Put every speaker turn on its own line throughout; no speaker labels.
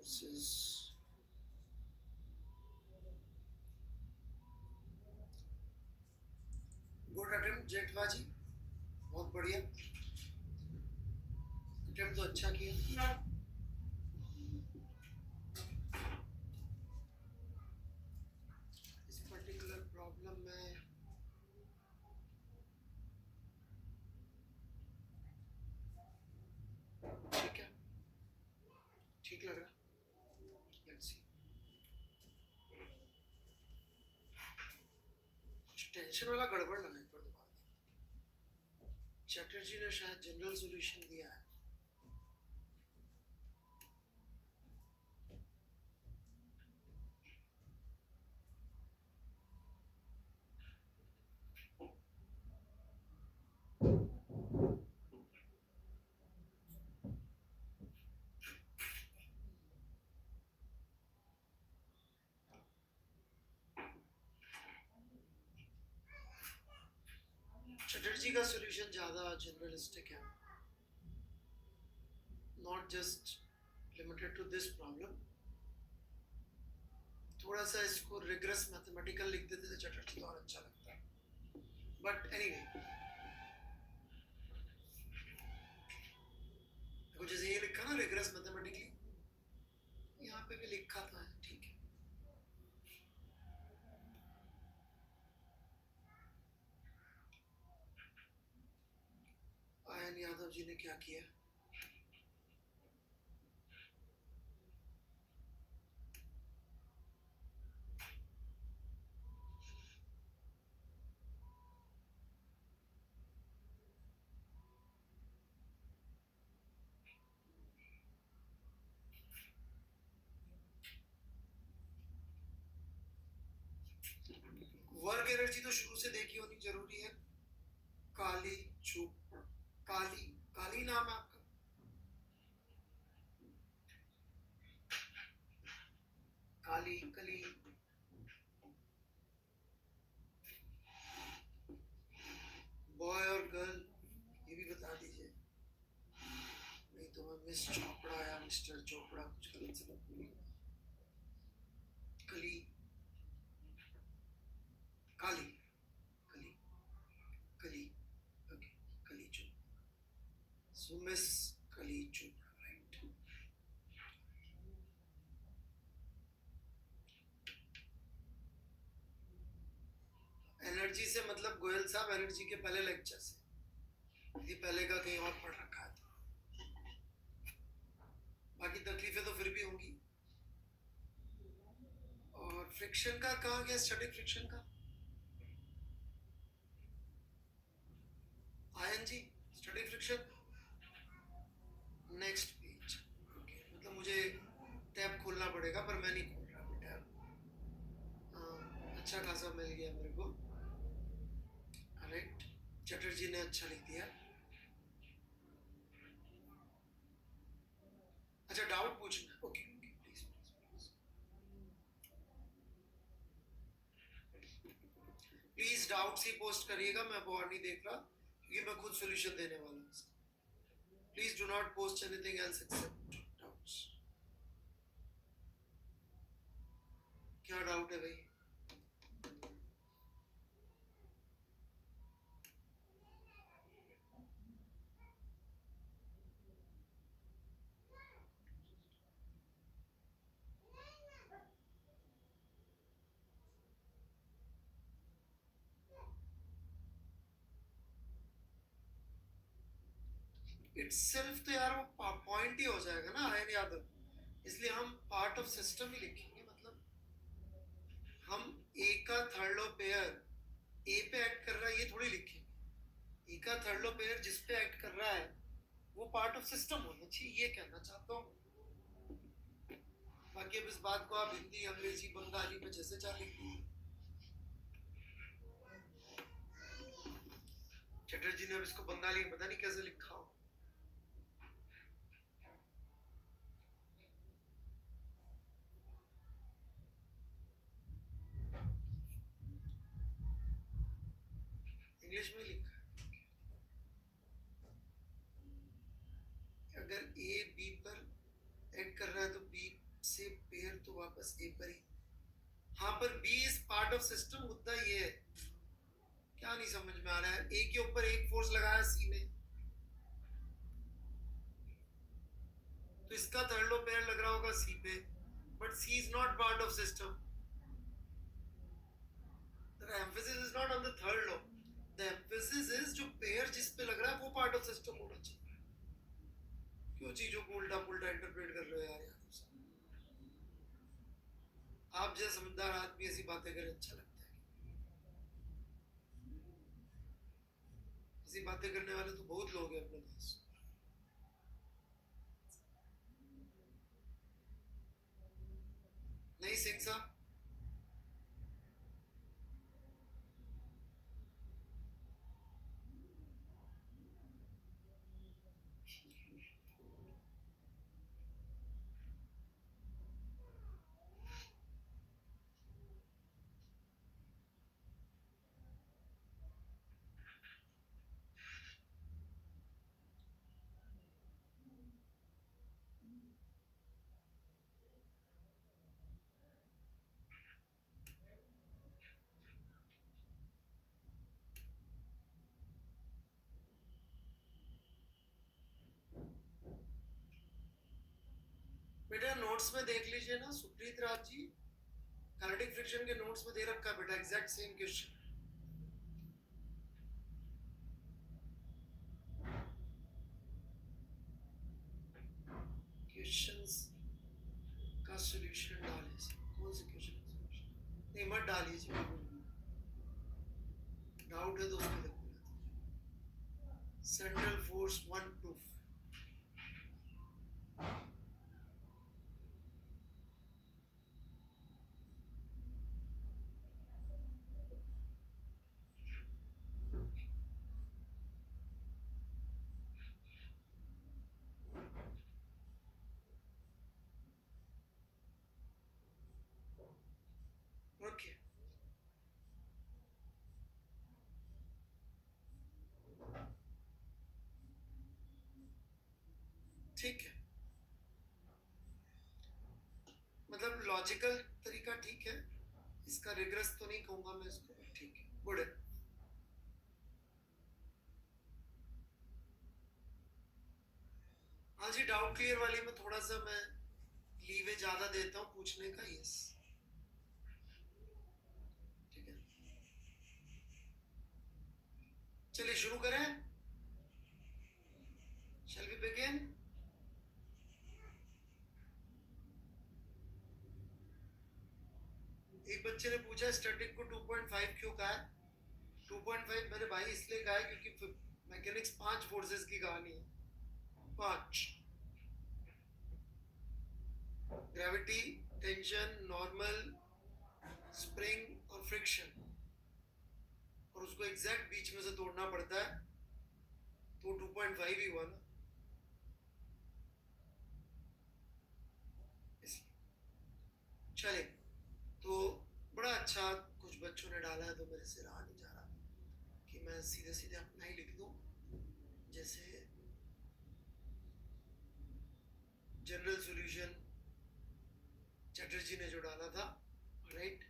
This is good attempt जेठवाजी, बहुत बढ़िया attempt, तो अच्छा किया। इस पर्टिकुलर प्रॉब्लम में ठीक है, ठीक लग रहा। लेट्स सी, कुछ टेंशन वाला गड़बड़ लगा एक बार दोबारा। चैटर्जी ने शायद जनरल सॉल्यूशन दिया है। चटर्जी का सॉल्यूशन ज्यादा जनरलिस्टिक है, not just limited to this problem. थोड़ा सा इसको रिग्रेस मैथमेटिकल लिख देते थे चटर्जी तो और अच्छा लगता है, बट एनीवे देखो, जैसे ये लिखा ना रिग्रेस मैथमेटिकली, यहाँ पे भी लिखा था, ठीक है। आयन यादव जी ने क्या किया? वर्क एनर्जी तो शुरू से देखी होनी जरूरी है। काली चुप, काली काली नाम है आपका? काली कली, बॉय और गर्ल, ये भी बता दीजिए, नहीं तो मैं मिस चोपड़ा या मिस्टर चोपड़ा कुछ गलत से मत बोलिएगा। कली, काली, कली, कली, ओके, कली चुप, सो मिस कली चुप, राइट। एनर्जी से मतलब गोयल साहब एनर्जी के पहले लेक्चर से, ये पहले का कहीं और पढ़ रखा है, बाकी तकलीफें तो फिर भी होंगी। और फ्रिक्शन का कहा गया, स्टैटिक फ्रिक्शन का आईएनजी static friction next page, okay. मतलब मुझे टैब खोलना पड़ेगा, पर मैं नहीं खोल रहा अभी टैब। अच्छा खासा मिल गया मेरे को, राइट। चटर्जी ने अच्छा लिख दिया। अच्छा, डाउट पूछना, okay okay, please please please doubts he post करिएगा, मैं बोर्ड नहीं देख रहा क्योंकि मैं खुद सॉल्यूशन देने वाला हूँ। Please do not post anything else except doubts. क्या डाउट है भाई? इटसेल्फ तो यार वो पॉइंट ही हो जाएगा ना आयन यादव, इसलिए हम पार्ट ऑफ सिस्टम ही लिखेंगे। मतलब हम ए का थर्ड लो पेयर ए पे एक्ट कर रहा है ये थोड़ी लिखेंगे। ए का थर्ड लो पेयर जिस पे एक्ट कर रहा है वो पार्ट ऑफ सिस्टम होना चाहिए, ये कहना चाहता हूँ। बाकी अब इस बात को आप हिंदी अंग्रेजी बंगाली में जैसे चाह लिखिए। चटर्जी ने अब इसको बंगाली में पता नहीं कैसे लिखा हो। इंग्लिश में लिखा है। अगर ए बी पर एक्ट कर रहा है तो बी वापस ए पर ही। हाँ पर B is part of system, मुद्दा ये है। क्या नहीं समझ में आ रहा है? ए के ऊपर एक फोर्स लगाया सी ने, तो इसका थर्ड लो पेयर लग रहा होगा सी पे, but C is not part of system. The emphasis is not on the third law, the emphasis is जो पेयर जिस पे लग रहा है वो पार्ट ऑफ सिस्टम होना चाहिए। क्यों चीजों को उल्टा पुल्टा इंटरप्रेट कर रहे हो यार? आप जैसे समझदार आदमी ऐसी बातें करें अच्छा लगता है। ऐसी बातें करने वाले तो बहुत लोग हैं अपने पास। नहीं सिंह साहब, बेटा नोट्स में देख लीजिए ना, सुप्रीत राज जी काइनेटिक फ्रिक्शन के नोट्स में दे रखा है बेटा, एग्जैक्ट सेम क्वेश्चन। क्वेश्चंस का सॉल्यूशन डालिए। कौन से क्वेश्चन का सॉल्यूशन? नहीं मत डालिए जी, डाउट है तो उसमें देखो। Central force one proof. Okay ठीक है, मतलब लॉजिकल तरीका ठीक है, इसका रिग्रेस तो नहीं कहूंगा मैं इसको, ठीक है गुड है। हाँ जी, डाउट क्लियर वाली में थोड़ा सा मैं लीवे ज्यादा देता हूँ पूछने का। यस ठीक है, चलिए शुरू करें। Shall we begin? एक बच्चे ने पूछा स्टैटिक को 2.5 क्यों कहा है? 2.5 मेरे भाई इसलिए कहा है क्योंकि मैकेनिक्स 5 फोर्सेस की कहानी है। 5, ग्रेविटी, टेंशन, नॉर्मल, स्प्रिंग और फ्रिक्शन, और उसको एग्जैक्ट बीच में से तोड़ना पड़ता है, तो 2.5 ही हुआ ना। चले तो बड़ा अच्छा कुछ बच्चों ने डाला है, तो मेरे से रहा नहीं जा रहा कि मैं सीधे सीधे अपना ही लिख दूं। जैसे जनरल सॉल्यूशन चटर्जी ने जो डाला था, राइट,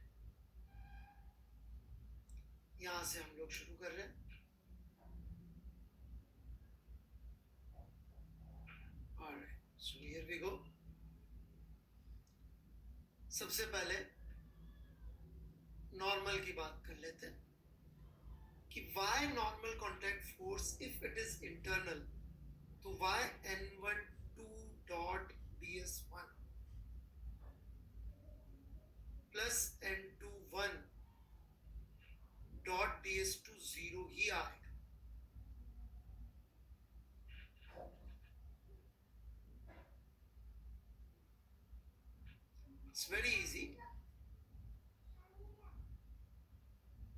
यहां से हम लोग शुरू कर रहे हैं। Alright, so here we go. सबसे पहले नॉर्मल की बात कर लेते हैं कि y normal contact force if it is internal, तो y n12 dot ds1 plus n21 dot ds2 0 ही आएगा। It's very easy,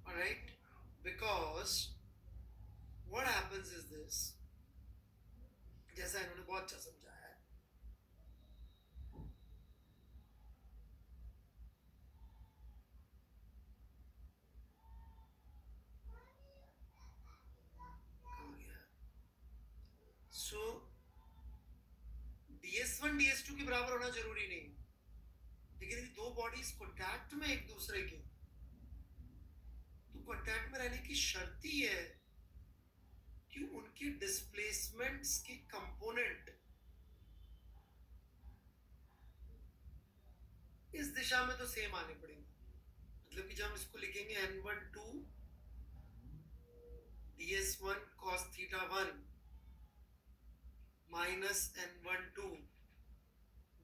all right, because what happens is this, जैसा इन्होंने बहुत अच्छा समझाया है, सो ds1 ds2 के बराबर होना जरूरी नहीं, लेकिन बॉडीज कॉन्टैक्ट में एक दूसरे के, तो कॉन्टैक्ट में रहने की शर्त ही है कि उनके डिस्प्लेसमेंट्स के कंपोनेंट इस दिशा में तो सेम आने पड़ेंगे। मतलब कि जब हम इसको लिखेंगे n12 ds1 cos theta 1 minus n12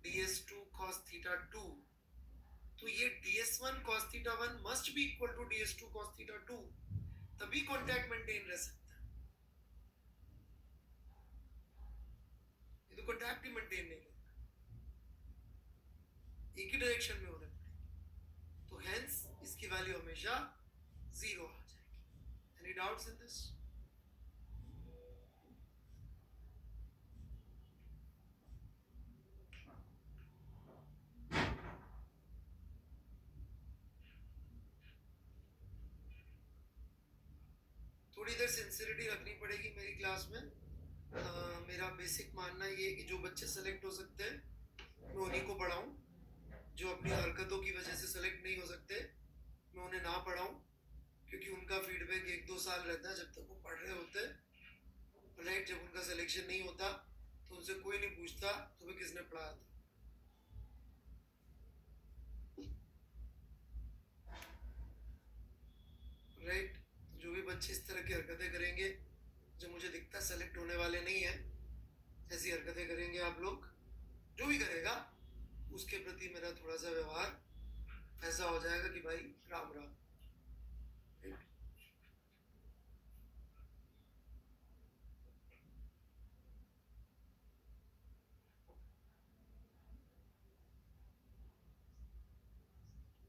ds2 cos theta 2, तो ये ds1 cos theta 1 must be equal to ds2 cos theta 2, तभी कॉन्टैक्ट मेंटेन रह सकता है। ये तो कॉन्टैक्ट ही मेंटेन नहीं रहेगा, एक ही डायरेक्शन में होना पड़ेगा, तो हेंस इसकी वैल्यू हमेशा 0 आ जाएगी। Any doubts in this? थोड़ी देर सिंसियरिटी रखनी पड़ेगी मेरी क्लास में। मेरा बेसिक मानना ये है कि जो बच्चे सेलेक्ट हो सकते हैं मैं उन्हीं को पढ़ाऊं, जो अपनी हरकतों की वजह से सेलेक्ट नहीं हो सकते मैं उन्हें ना पढ़ाऊं, क्योंकि उनका फीडबैक 1-2 साल रहता है जब तक वो पढ़ रहे होते हैं, राइट। जब उनका सिलेक्शन नहीं होता तो उनसे कोई नहीं पूछता तुम्हें किसने पढ़ाया था, राइट। जो भी बच्चे इस तरह की हरकतें करेंगे जो मुझे दिखता सेलेक्ट होने वाले नहीं है, ऐसी हरकतें करेंगे आप लोग, जो भी करेगा उसके प्रति मेरा थोड़ा सा व्यवहार ऐसा हो जाएगा कि भाई राम राम।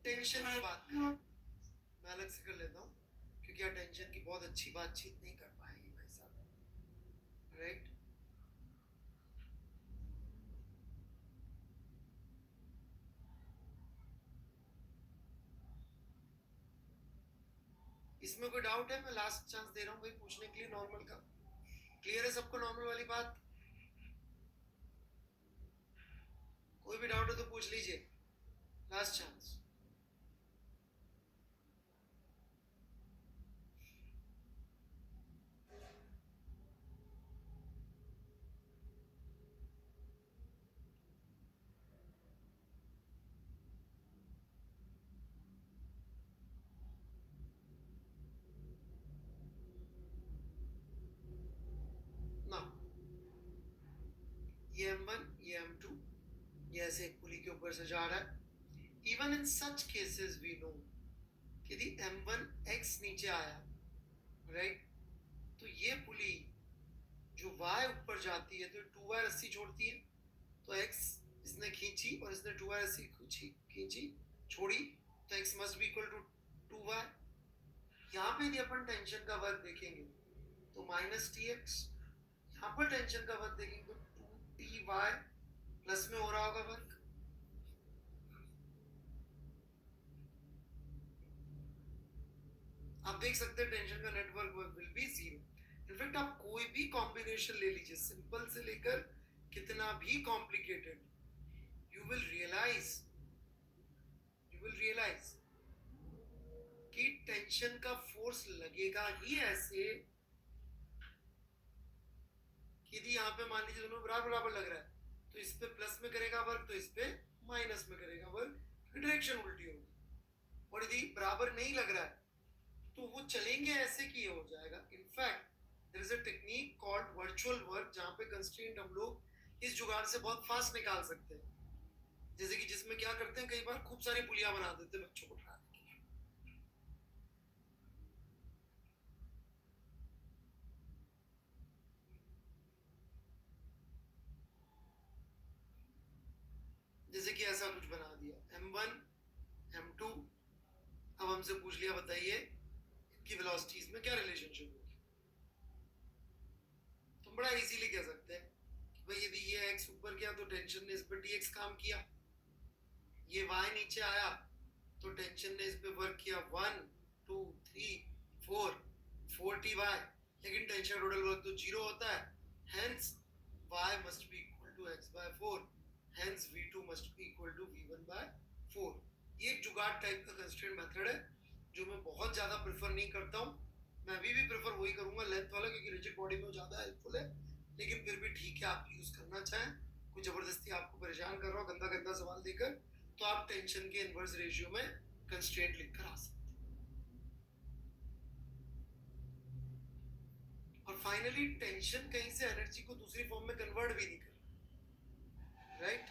टेंशन की बात मैं अलग से कर लेता हूँ, क्योंकि टेंशन की बहुत अच्छी बातचीत नहीं कर पाएंगे भाई साहब, राइट। इसमें कोई डाउट है? मैं लास्ट चांस दे रहा हूँ भाई पूछने के लिए नॉर्मल का। क्लियर है सबको नॉर्मल वाली बात? कोई भी डाउट हो तो पूछ लीजिए, लास्ट चांस। ना ये m1 ये m2 ये ऐसे एक पुली के ऊपर से जा रहा है। Even in such cases we know कि यदि m1 x नीचे आया, राइट, तो ये पुली जो y ऊपर जाती है तो 2y रस्सी छोड़ती है, तो x इसने खींची और इसने 2y रस्सी खींची छोड़ी, तो x must be equal to 2y। यहाँ पे यदि अपन टेंशन का वर्क देखेंगे तो माइनस tx, यहाँ पर टेंशन का वर्क देखेंगे तो 2ty प्लस में हो रहा होगा वर्क। आप देख सकते हैं टेंशन का network work will be 0। In fact आप कोई भी कॉम्बिनेशन ले लीजिए, सिंपल से लेकर कितना भी कॉम्प्लिकेटेड, यू विल रियलाइज कि टेंशन का फोर्स लगेगा ही ऐसे कि यदि यहाँ पे मान लीजिए दोनों बराबर बराबर लग रहा है तो इस पे प्लस में करेगा वर्क, तो इस पे माइनस में करेगा वर्क, डायरेक्शन उल्टी होगी। और यदि बराबर नहीं लग रहा है तो वो चलेंगे ऐसे कि ये हो जाएगा। In fact there is a technique called virtual work, जहाँ पे कंस्ट्रेंट हम लोग इस जुगाड़ से बहुत फास्ट निकाल सकते हैं। जैसे कि जिसमें क्या करते हैं, कई बार खूब सारी पुलियां बना देते हैं बच्चों को उठाने के लिए। जैसे कि ऐसा कुछ बना दिया m1 m2, अब हमसे पूछ लिया बताइए इनकी वेलोसिटीज में क्या रिलेशनशिप होगी। तुम बड़ा इजीली कह सकते हैं कि भाई यदि ये x ऊपर गया तो टेंशन ने इस पर dx काम किया, ये y नीचे आया तो टेंशन ने इस पे वर्क किया 1 2 3 4 ty, लेकिन टेंशन टोटल वर्क तो 0 होता है, hence y must be equal to x by 4, hence v2 must be equal to v1 by 4। ये एक जुगाड़ टाइप का कंस्ट्रेंट मेथड है जो मैं बहुत ज़्यादा प्रेफर नहीं करता हूँ. मैं अभी भी प्रेफर वही करूँगा लेंथ वाला, क्योंकि रिजिड बॉडी में वो ज़्यादा हेल्पफुल है. लेकिन फिर भी ठीक है, आप यूज़ करना चाहें, कोई ज़बरदस्ती आपको परेशान कर रहा हो गंदा गंदा सवाल देकर, तो आप टेंशन के इनवर्स रेशियो में कंस्ट्रेंट लिखकर आ सकते हैं. और फाइनली टेंशन कहीं से एनर्जी को दूसरी फॉर्म में कन्वर्ट भी नहीं कर रहा, right?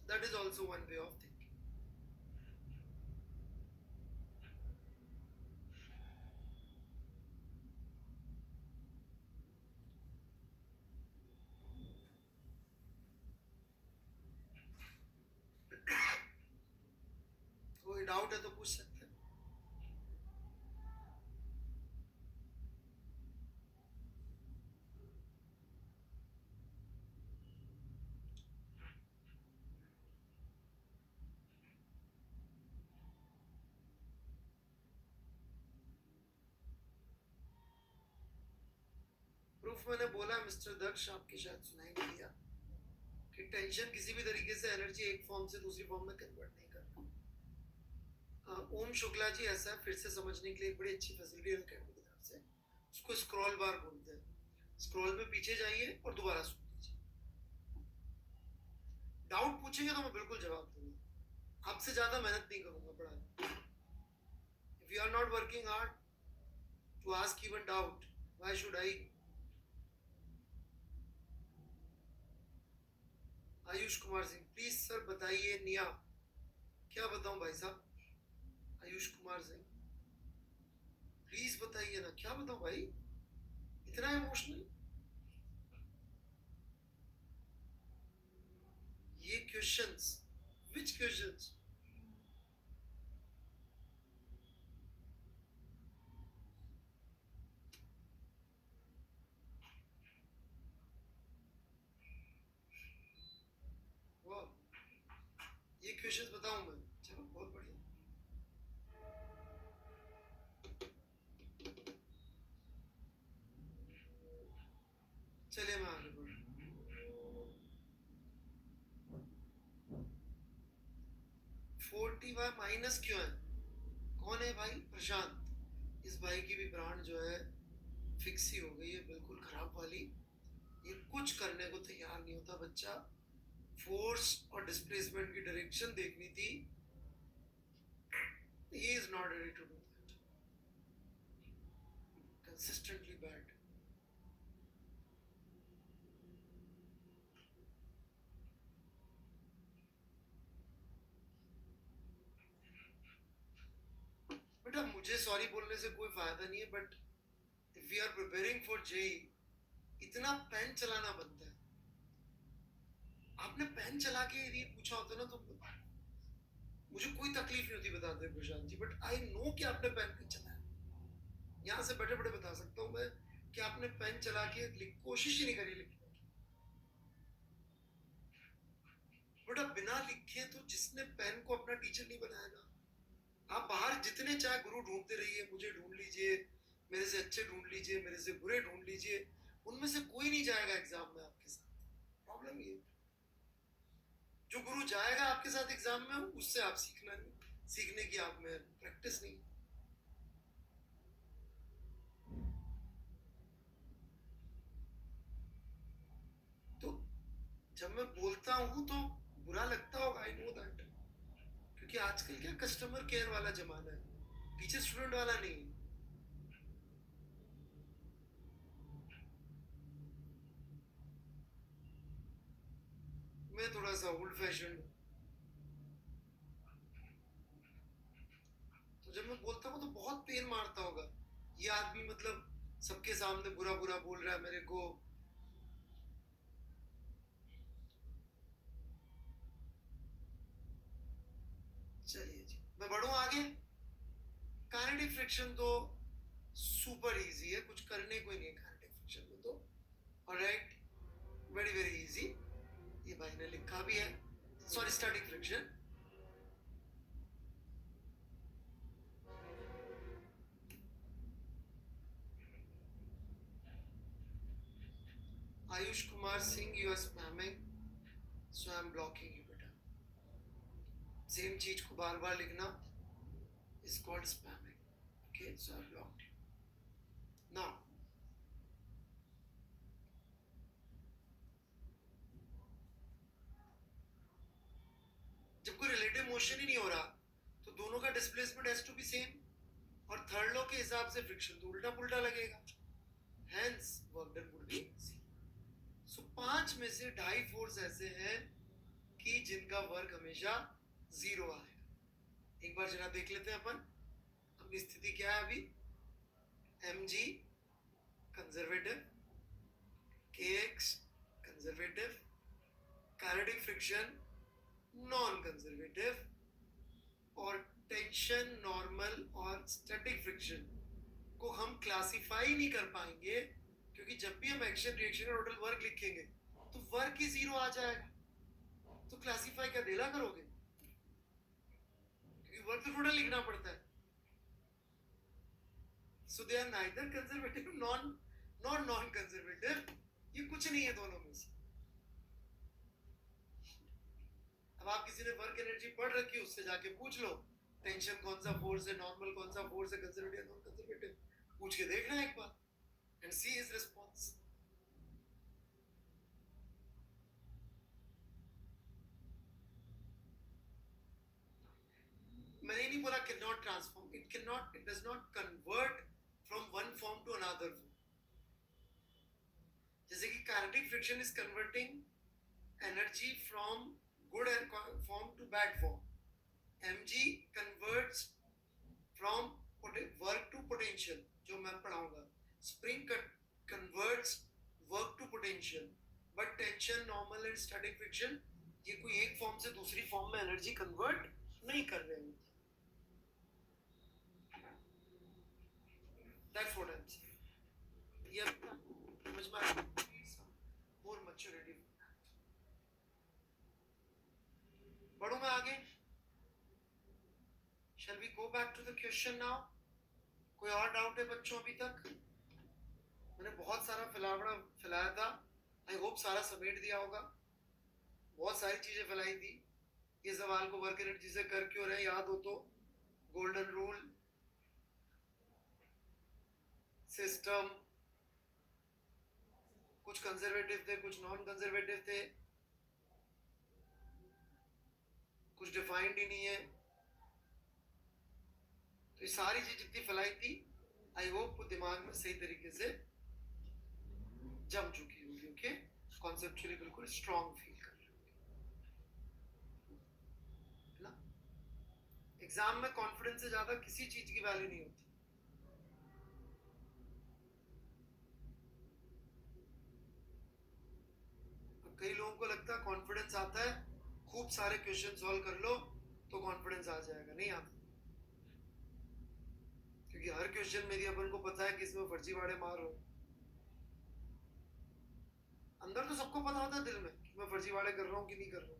That is also one way of thinking. कोई डाउट है तो पूछ सकते हैं. प्रूफ मैंने बोला मिस्टर दक्ष, आपके शायद सुनाई नहीं दिया, कि टेंशन किसी भी तरीके से एनर्जी एक फॉर्म से दूसरी फॉर्म में कन्वर्ट नहीं करता. ओम शुक्ला जी, ऐसा फिर से समझने के लिए एक बड़ी अच्छी फैसिलिटी है अकेडमी की तरफ से, उसको स्क्रॉल बार बोलते हैं. स्क्रॉल में पीछे जाइए और दोबारा सुन लीजिए. डाउट पूछेंगे तो मैं बिल्कुल जवाब दूंगा, आपसे ज्यादा मेहनत नहीं करूंगा पढ़ाने. If you are not working hard to ask even doubt, why should I? Ayush Kumar Singh, please sir बताइए. निया, क्या बताऊं भाई साहब? आयुष कुमार सिंह, प्लीज बताइए ना, क्या बताऊं भाई, इतना इमोशनल? ये क्वेश्चंस, विच क्वेश्चंस? ये क्वेश्चंस बताऊं मैं? चलो बहुत बढ़िया. चलिए मैं आगे बढ़. 40 माइनस क्यों है? कौन है भाई? प्रशांत. इस भाई की भी ब्रांड जो है फिक्स ही हो गई है, बिल्कुल खराब वाली. ये कुछ करने को तैयार नहीं होता बच्चा. फोर्स और डिस्प्लेसमेंट की डायरेक्शन देखनी थी. he is not ready to do that. Consistently bad. बेटा मुझे सॉरी बोलने से कोई फायदा नहीं है, but if we are preparing for JEE, इतना पेन चलाना बनता है. आपने पेन चला के ये पूछा होता ना तो मुझे कोई तकलीफ नहीं होती बताते Prashant ji, but I know कि आपने पेन नहीं चलाया. यहाँ से बैठे बैठे बता सकता हूँ मैं कि आपने पेन चला के कोशिश ही नहीं करी लिखने की. बेटा बिना लिखे तो जिसने पेन को अपना टीचर नहीं बनाया ना. आप बाहर जितने चाहे गुरु ढूंढते रहिए, मुझे ढूंढ लीजिए, मेरे से अच्छे ढूंढ लीजिए, मेरे से बुरे ढूंढ लीजिए, उनमें से कोई नहीं जाएगा एग्जाम में आपके साथ. प्रॉब्लम ये, जो गुरु जाएगा आपके साथ एग्जाम में उससे आप सीखना नहीं, सीखने की आप में प्रैक्टिस नहीं. तो जब मैं बोलता हूं तो बुरा लगता होगा, आई नो दैट, क्योंकि आजकल क्या कस्टमर केयर वाला जमाना है, टीचर स्टूडेंट वाला नहीं. मैं थोड़ा सा ओल्ड फैशन. तो जब मैं बोलता हूँ तो बहुत पेन मारता होगा. ये आदमी मतलब सबके सामने बुरा बुरा बोल रहा है मेरे को. चलिए जी, मैं बढ़ूं आगे. काइनेटिक फ्रिक्शन तो सुपर इजी है, कुछ करने को ही नहीं है काइनेटिक फ्रिक्शन में तो. Alright, very very easy. ये भाई ने लिखा भी है. Sorry, static friction. Ayush Kumar Singh, you are spamming, so I am blocking you बेटा. सेम चीज को बार बार लिखना is called spamming. Okay, so I've blocked you. Now, जब कोई रिलेटिव मोशन ही नहीं हो रहा तो दोनों का displacement has to be same और थर्ड लॉ के हिसाब से फ्रिक्शन तो उल्टा पुल्टा लगेगा, hence work done would be so 5 में से 2.5 फोर्स ऐसे हैं कि जिनका वर्क हमेशा 0 आएगा। एक बार जरा देख लेते हैं अपन अपनी स्थिति क्या है अभी। mg conservative, kx conservative, kinetic friction non conservative और टेंशन नॉर्मल और स्टैटिक फ्रिक्शन को हम क्लासिफाई नहीं कर पाएंगे क्योंकि जब भी हम एक्शन रिएक्शन और टोटल वर्क लिखेंगे तो वर्क ही 0 आ जाएगा, तो क्लासिफाई क्या देला करोगे, क्योंकि वर्क तो टोटल लिखना पड़ता है। So they are neither conservative non conservative, ये कुछ नहीं है दोनों में से। अब आप किसी ने वर्क एनर्जी पढ़ रखी है उससे जाके पूछ लो टेंशन कौन सा फोर्स है, नॉर्मल कौन सा फोर्स है, कंजर्वेटिव नॉन कंजर्वेटिव, पूछ के देखना एक बार एंड सी हिज रिस्पांस। मैंने नहीं बोला can not transform, it does not convert from one form to another form. जैसे कि kinetic friction is converting energy from good form to bad form. mg converts from work to potential, जो मैं पढ़ाऊंगा। spring converts work to potential, but tension normal and static friction ये कोई एक form से दूसरी फॉर्म में एनर्जी कन्वर्ट नहीं कर रहे हैं। That's what I'm saying. ये समझ में आया? more maturity. बढ़ू मैं आगे। Shall we go back to the question now? कोई और डाउट है बच्चों अभी तक? मैंने बहुत सारा फैलाया था, आई होप सारा समेट दिया होगा। बहुत सारी चीजें फैलाई थी। ये सवाल को वर्क एनर्जी से कर क्यों रहे याद हो तो गोल्डन रूल, सिस्टम, कुछ कंजर्वेटिव थे कुछ नॉन कंजर्वेटिव थे, कुछ डिफाइंड ही नहीं है। तो ये सारी चीज जितनी फैलाई थी आई होप दिमाग में सही तरीके से जम चुकी होगी। ओके, कॉन्सेप्चुअली बिल्कुल स्ट्रॉन्ग फील कर रहे होगे ना। एग्जाम में कॉन्फिडेंस से ज्यादा किसी चीज की वैल्यू नहीं होती। कई लोगों को लगता है कॉन्फिडेंस आता है खूब सारे क्वेश्चन सॉल्व कर लो तो कॉन्फिडेंस आ जाएगा, नहीं आता। क्योंकि हर क्वेश्चन में अपन को पता है कि इसमें फर्जीवाड़े मार हो। अंदर तो सबको पता होता है दिल में कि मैं फर्जीवाड़े कर रहा हूं कि नहीं कर रहा हूं।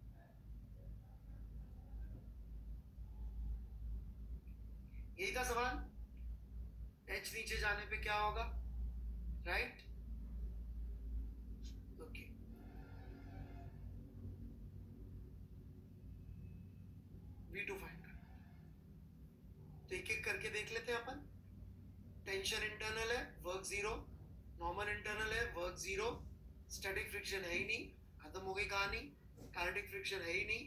यही था सवाल, एच नीचे जाने पे क्या होगा, राइट? ओके, V2 फाइंड करना। तो एक एक करके देख लेते हैं अपन। टेंशन इंटरनल है, वर्क 0, नॉर्मल इंटरनल है, वर्क 0, स्टैटिक फ्रिक्शन है ही नहीं, खत्म हो गई कहानी। काइनेटिक फ्रिक्शन है ही नहीं,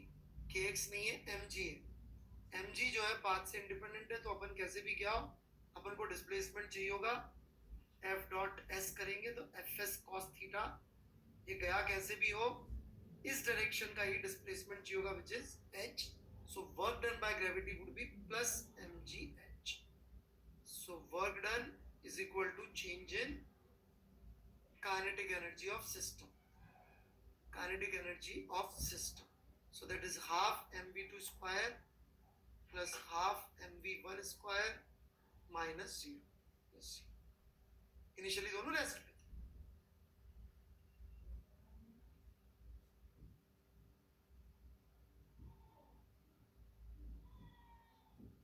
kx नहीं है, mg है। mg जो है पाथ से इंडिपेंडेंट है, तो अपन कैसे भी क्या हो अपन को डिस्प्लेसमेंट चाहिए होगा, f डॉट s करेंगे तो fs cos थीटा, ये गया कैसे भी हो इस डायरेक्शन का ही डिस्प्लेसमेंट चाहिए होगा which is h। so work done by gravity would be plus mgh, so work done is equal to change in kinetic energy of system, kinetic energy of system, so that is half mv2 square plus half mv1 square minus 0 plus 0। Initially दोनों rest पे थे।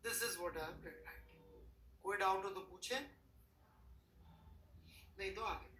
This is what I am writing. कोई doubt हो तो पूछे, नहीं तो आगे।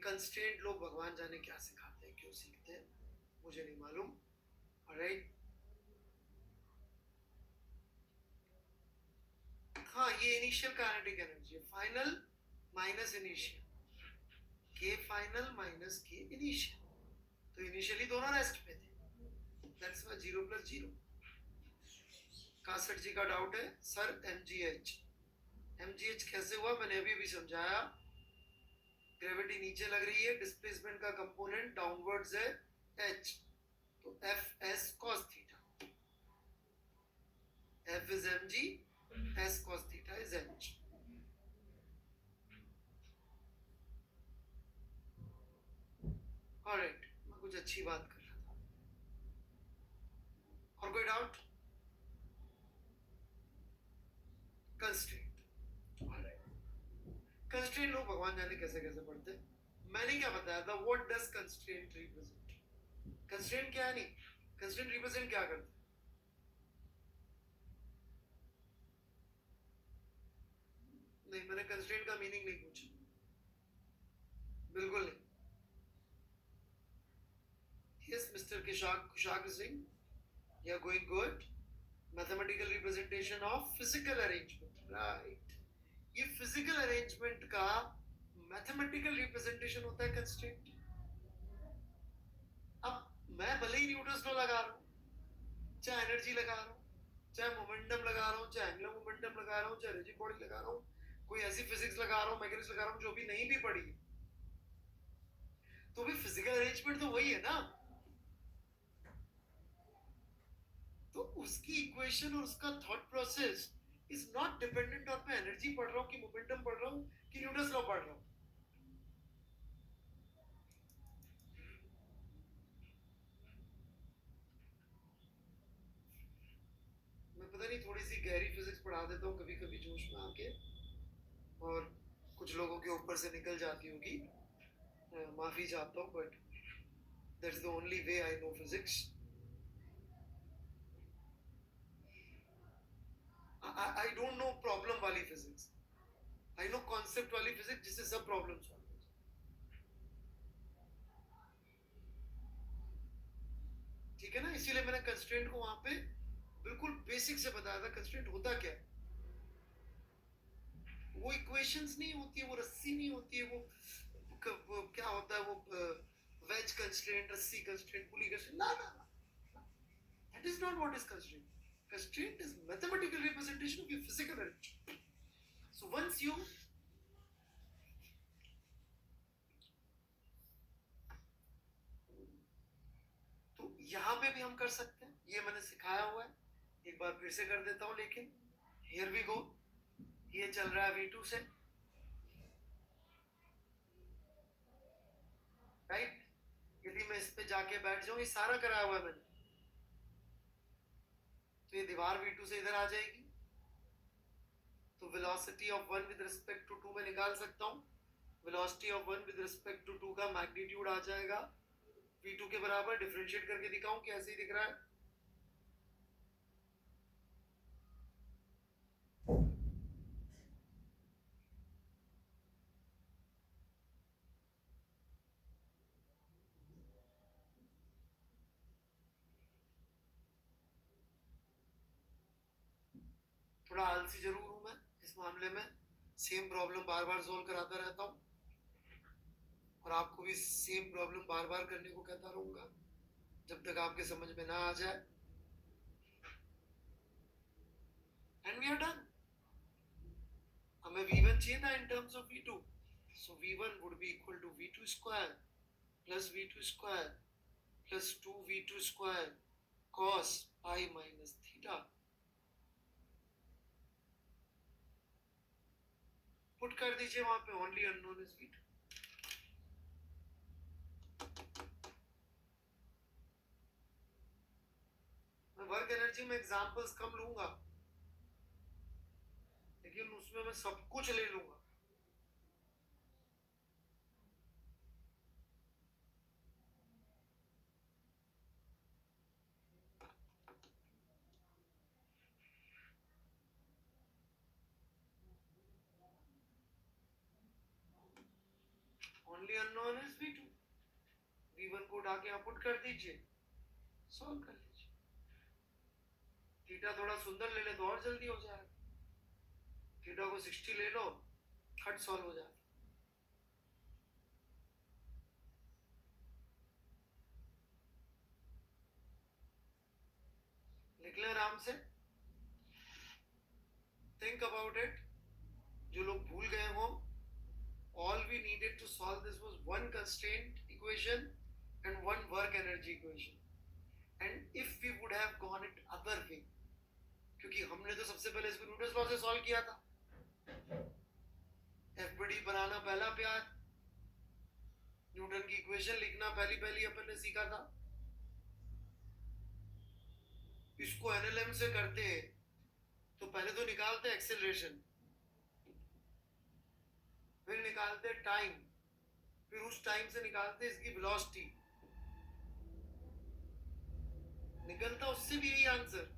कंस्ट्रेंट लोग भगवान जाने क्या सिखाते हैं, क्यों सीखते हैं, मुझे नहीं मालूम। ऑलराइट, हाँ ये इनिशियल काइनेटिक एनर्जी है, फाइनल माइनस इनिशियल, के फाइनल माइनस के इनिशियल, तो इनिशियली दोनों रेस्ट पे थे, दैट्स व्हाई 0 + 0। कासट जी का डाउट है सर एमजीएच कैसे हुआ, मैंने अभी भी समझाया, ग्रेविटी नीचे लग रही है, डिस्प्लेसमेंट का कंपोनेंट डाउनवर्ड्स है एच, तो F S cos theta, F is M G, S cos theta is H. Alright, मैं कुछ अच्छी बात कर रहा था, और कोई डाउट? कंस्ट्रेंट, ऑलराइट, कंस्ट्रेंट लोग भगवान जाने कैसे कैसे पढ़ते हैं। मैंने क्या बताया था, what does constraint represent, constraint क्या नहीं, कंस्ट्रेंट रिप्रेजेंट क्या करता है? नहीं, मैंने कंस्ट्रेंट का मीनिंग नहीं पूछा, बिल्कुल नहीं। Yes mister Kushak Singh, you are going good. Mathematical representation of physical arrangement, right, ये फिजिकल अरेंजमेंट का मैथमेटिकल रिप्रेजेंटेशन होता है कंस्ट्रेंट। अब मैं भले ही न्यूटन्स लॉ लगा रहा हूं, चाहे एनर्जी लगा रहा हूं, चाहे मोमेंटम लगा रहा हूं, चाहे एंगुलर मोमेंटम लगा रहा हूं, चाहे रिजिड बॉडी लगा रहा हूं, कोई ऐसी फिजिक्स लगा रहा हूं, मैकेनिक्स लगा रहा हूं जो भी नहीं भी पढ़ी, तो भी फिजिकल अरेंजमेंट तो वही है ना। तो उसकी इक्वेशन और उसका thought process is not dependent on मैं एनर्जी पढ़ रहा हूं कि मोमेंटम पढ़ रहा हूं कि न्यूटन्स लॉ पढ़ रहा हूं। मैं पता नहीं थोड़ी सी गहरी फिजिक्स पढ़ा देता हूँ कभी कभी जोश में आके, और कुछ लोगों के ऊपर से निकल जाती होगी, माफी चाहता हूँ, but that's the only way I know physics. I don't know problem वाली फिजिक्स, आई नो कॉन्सेप्ट वाली फिजिक्स जिससे सब प्रॉब्लम सॉल्व हो जाए, ठीक है ना। इसीलिए मैंने कंस्ट्रेंट को वहां पे बिल्कुल बेसिक से बताया था, कंस्ट्रेंट होता क्या है। वो इक्वेशंस नहीं होती है, वो रस्सी नहीं होती है, वो क्या होता है, वो वेज कंस्ट्रेंट, रस्सी कंस्ट्रेंट, पुली कंस्ट्रेंट, ना ना, that is not what is constraint. Constraint is mathematical representation of your physical arrangement. So once you तो यहां पे भी हम कर सकते हैं, ये मैंने सिखाया हुआ है, एक बार फिर से कर देता हूं, लेकिन here we go, ये चल रहा है V2 से, राइट, यदि मैं इस पे जाके बैठ जाऊं, ये सारा कराया हुआ है मैंने, तो ये दीवार V2 से इधर आ जाएगी, तो velocity of 1 with respect to 2 में निकाल सकता हूं, velocity of 1 with respect to 2 का मैग्नीट्यूड आ जाएगा V2 के बराबर, डिफरेंशिएट करके दिखाऊं कि ऐसे ही दिख रहा है, थोड़ा आलसी जरूर हूं मैं इस मामले में, सेम प्रॉब्लम बार बार सोल्व कराता रहता हूं, और आपको भी सेम प्रॉब्लम बार बार करने को कहता रहूंगा जब तक आपके समझ में ना आ जाए, एंड वी आर डन। हमें V1 चाहिए था in terms of V2, so V1 would be equal to V2 square plus V2 square plus 2V2 square cos pi minus theta, put कर दीजिए वहां पे, only unknown is V2। मैं work energy में examples कम लूंगा, लेकिन उसमें मैं सब कुछ ले लूंगा। Only unknown is v2, v1 को उठा के यहाँ पुट कर दीजिए, सॉल्व कर लीजिए। थीटा थोड़ा सुंदर ले ले तो और जल्दी हो जाएगा, थीटा को 60 ले लो, खट सॉल्व हो जाएगा। लिख लें आराम से, थिंक अबाउट इट। जो लोग भूल गए हो, all we needed to solve this was one constraint equation and one work energy equation, and if we would have gone it other way, क्योंकि हमने तो सबसे पहले इसको न्यूटन्स लॉ से सॉल्व किया था, एफबीडी बनाना पहला प्यार, न्यूटन की इक्वेशन लिखना पहली अपन ने सीखा था। इसको एनएलएम से करते हैं तो पहले तो निकालते एक्सेलरेशन, फिर निकालते टाइम, फिर उस टाइम से निकालते इसकी वेलोसिटी, निकलता उससे भी यही आंसर।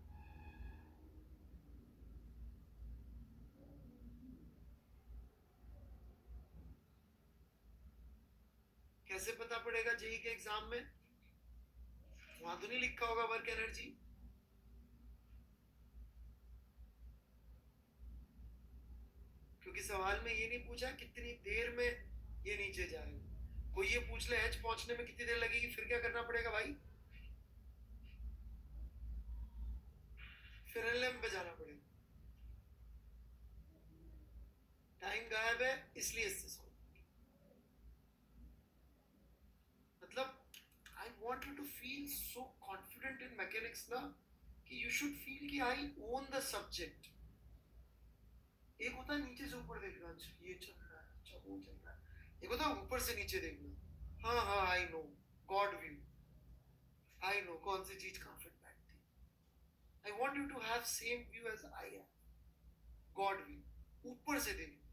कैसे पता पड़ेगा जेई के एग्जाम में? वहां तो नहीं लिखा होगा वर्क एनर्जी, क्योंकि सवाल में ये नहीं पूछा कितनी देर में ये नीचे जाएगा। कोई ये पूछ ले एच पहुंचने में कितनी देर लगेगी, फिर क्या करना पड़ेगा भाई? फिर एलएम पे जाना पड़ेगा। टाइम गायब है इसलिए इससे सॉल्व। मतलब I want you to feel so confident in mechanics ना, कि यू शुड फील कि आई ओन द सब्जेक्ट। एक होता है नीचे से ऊपर देखना, ये चल रहा है, अच्छा वो चल रहा है। एक होता है ऊपर से नीचे देखना, हाँ हाँ I know, god view, I know कौन सी चीज कहाँ फिट बैठती। I want you to have same view as I have, god view, ऊपर से देखना।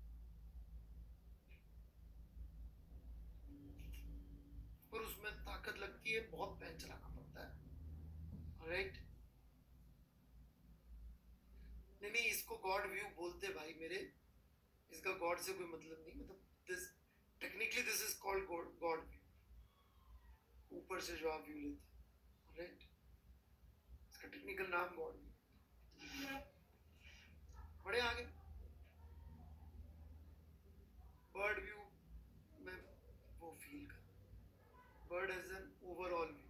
पर उसमें ताकत लगती है, बहुत पैन चलाना पड़ता है, राइट? नहीं, इसको गॉड व्यू बोलते भाई मेरे, इसका गॉड से कोई मतलब नहीं, मतलब this technically this is called God view, ऊपर से जो आप व्यू लेते हैं, राइट? इसका टेक्निकल नाम गॉड व्यू। बड़े आगे बर्ड व्यू में वो फील कर, bird as an overall view.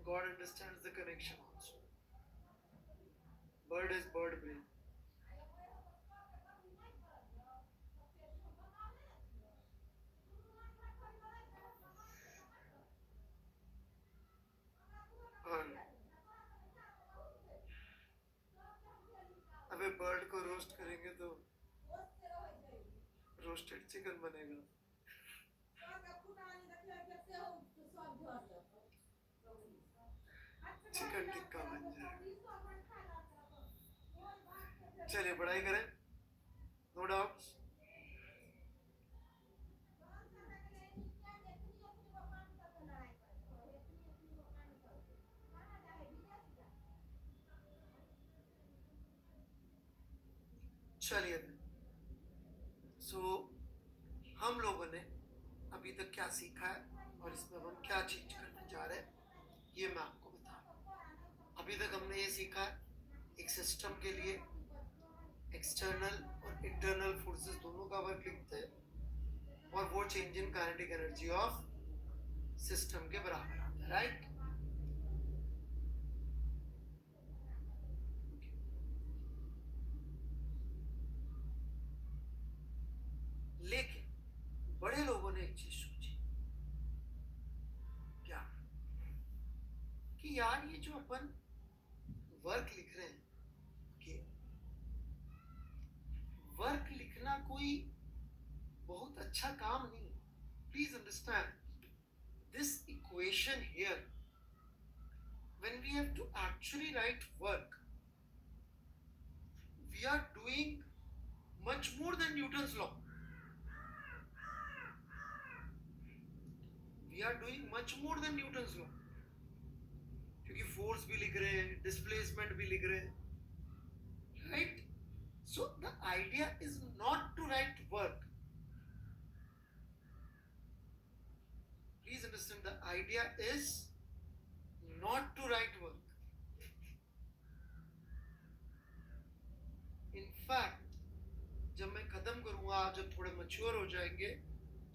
God understands the connection also. Bird is bird brain. अबे बर्ड को रोस्ट करेंगे तो रोस्टेड चिकन बनेगा। चिकन टिक्का बन जाएगा। चलिए पढ़ाई करें, नो डाउट्स। चलिए सो हम लोगों ने अभी तक क्या सीखा है और इसमें हम क्या चेंज करने जा रहे हैं, ये मैं आपको बता रहा हूँ। अभी तक हमने ये सीखा है एक सिस्टम के लिए एक्सटर्नल और इंटरनल फोर्सेस दोनों का वर्क लिखते हैं, और वो change in kinetic energy of system के बराबर आता है, राइट? लेकिन बड़े लोगों ने एक चीज सोची, क्या कि यार ये जो अपन वर्क लिख रहे हैं, कि वर्क लिखना कोई बहुत अच्छा काम नहीं। Please understand this equation here, when we have to actually write work, we are doing much more than Newton's law. We are doing much more than Newton's law, क्योंकि फोर्स भी लिख रहे हैं, डिस्प्लेसमेंट भी लिख रहे हैं, right? So the idea is not to write work. Please understand, the idea is not to write work. In fact, जब मैं खत्म करूंगा, आप जब थोड़े मैच्योर हो जाएंगे,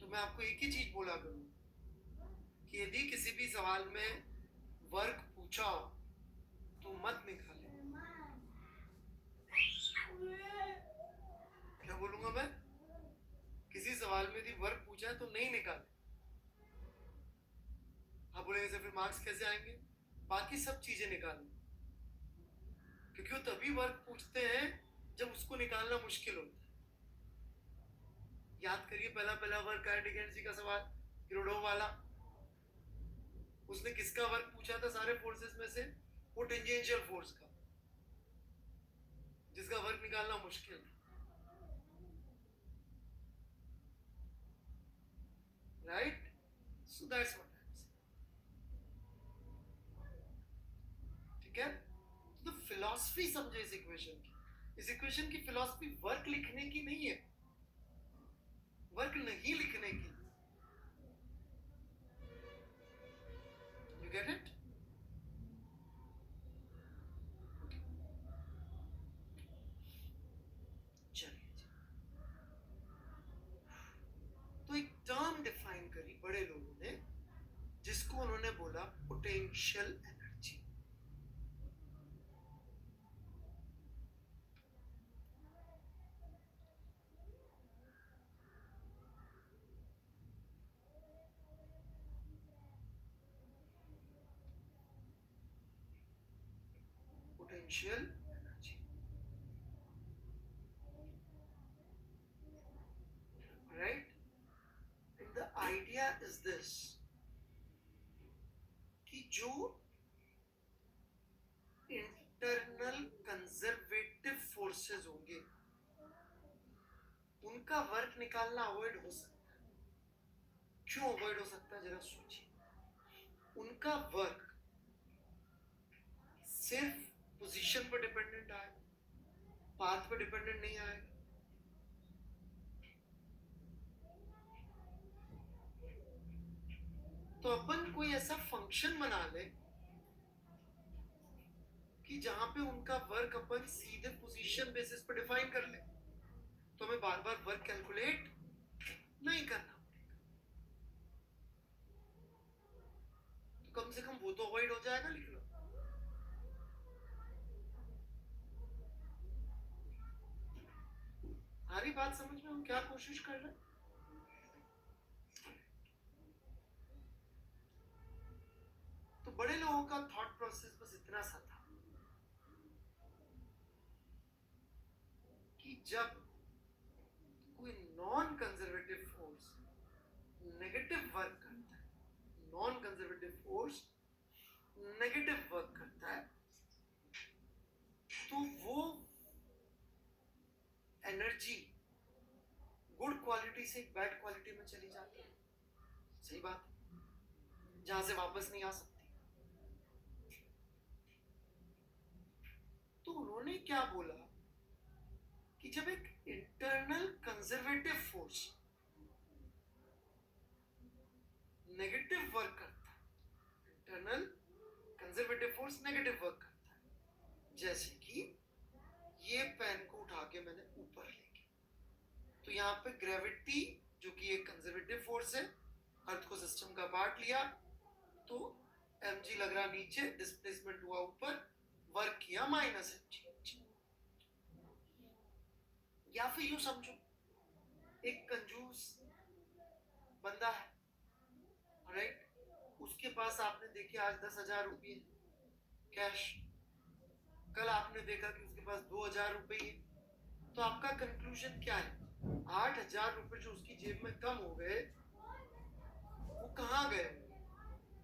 तो मैं आपको एक ही चीज बोला करूंगा कि यदि किसी भी सवाल में वर्क पूछा हो तो मत निकाले। क्या बोलूंगा मैं? किसी सवाल में यदि वर्क पूछा है तो नहीं निकाले। आप बोलेंगे सर फिर मार्क्स कैसे आएंगे? बाकी सब चीजें निकालें, क्योंकि वो तभी वर्क पूछते हैं जब उसको निकालना मुश्किल होता है। याद करिए पहला पहला वर्क आया डिकेंसी का सवाल, किरोडोव वाला। उसने किसका वर्क पूछा था सारे फोर्सेस में से? वो टेंजेंशियल फोर्स का, जिसका वर्क निकालना मुश्किल था। Right? So that's what I am saying. ठीक है? तो फिलॉसफी समझे इस इक्वेशन की। इस इक्वेशन की फिलॉसफी वर्क लिखने की नहीं है, वर्क नहीं लिखने की। You get it? तो एक टर्म डिफाइन करी बड़े लोगों ने, जिसको उन्होंने बोला potential energy. Potential energy, right? And the idea is this कि जो इंटरनल कंजर्वेटिव फोर्सेस होंगे उनका वर्क निकालना अवॉइड हो सकता है। क्यों अवॉइड हो सकता है, जरा सोचिए। उनका वर्क सिर्फ पोजीशन पर डिपेंडेंट आएगा, पाथ पर डिपेंडेंट नहीं आएगा। तो अपन कोई ऐसा फंक्शन बना ले कि जहां पे उनका वर्क अपन सीधे पोजीशन बेसिस पर डिफाइन कर ले, तो हमें बार बार वर्क कैलकुलेट नहीं करना। तो कम से कम वो तो अवॉइड हो जाएगा। लिख लो। सारी बात समझ में हम क्या कोशिश कर रहे हैं? तो बड़े लोगों का थॉट प्रोसेस बस इतना सा था कि जब कोई non conservative force negative work करता है, non conservative force negative work करता है, तो वो एनर्जी गुड क्वालिटी से एक बैड क्वालिटी में चली जाती है। सही बात, जहां से वापस नहीं आ सकती। तो उन्होंने क्या बोला कि जब एक internal conservative force negative work करता है, internal conservative force negative work करता है, जैसे कि ये पेन को उठा के मैंने ऊपर ले गया, तो यहाँ पे ग्रेविटी जो कि एक कंजर्वेटिव फोर्स है, अर्थ को सिस्टम का पार्ट लिया, तो mg लग रहा नीचे, डिस्प्लेसमेंट हुआ ऊपर, वर्क किया माइनस mg। या फिर यूं समझो, एक कंजूस बंदा है, राइट? उसके पास आपने देखे आज 10,000 रुपये कैश, कल आपने देखा कि उसके पास 2,000 रुपये है, तो आपका कंक्लूजन क्या है? 8,000 रुपये जो उसकी जेब में कम हो गए, वो कहाँ गए?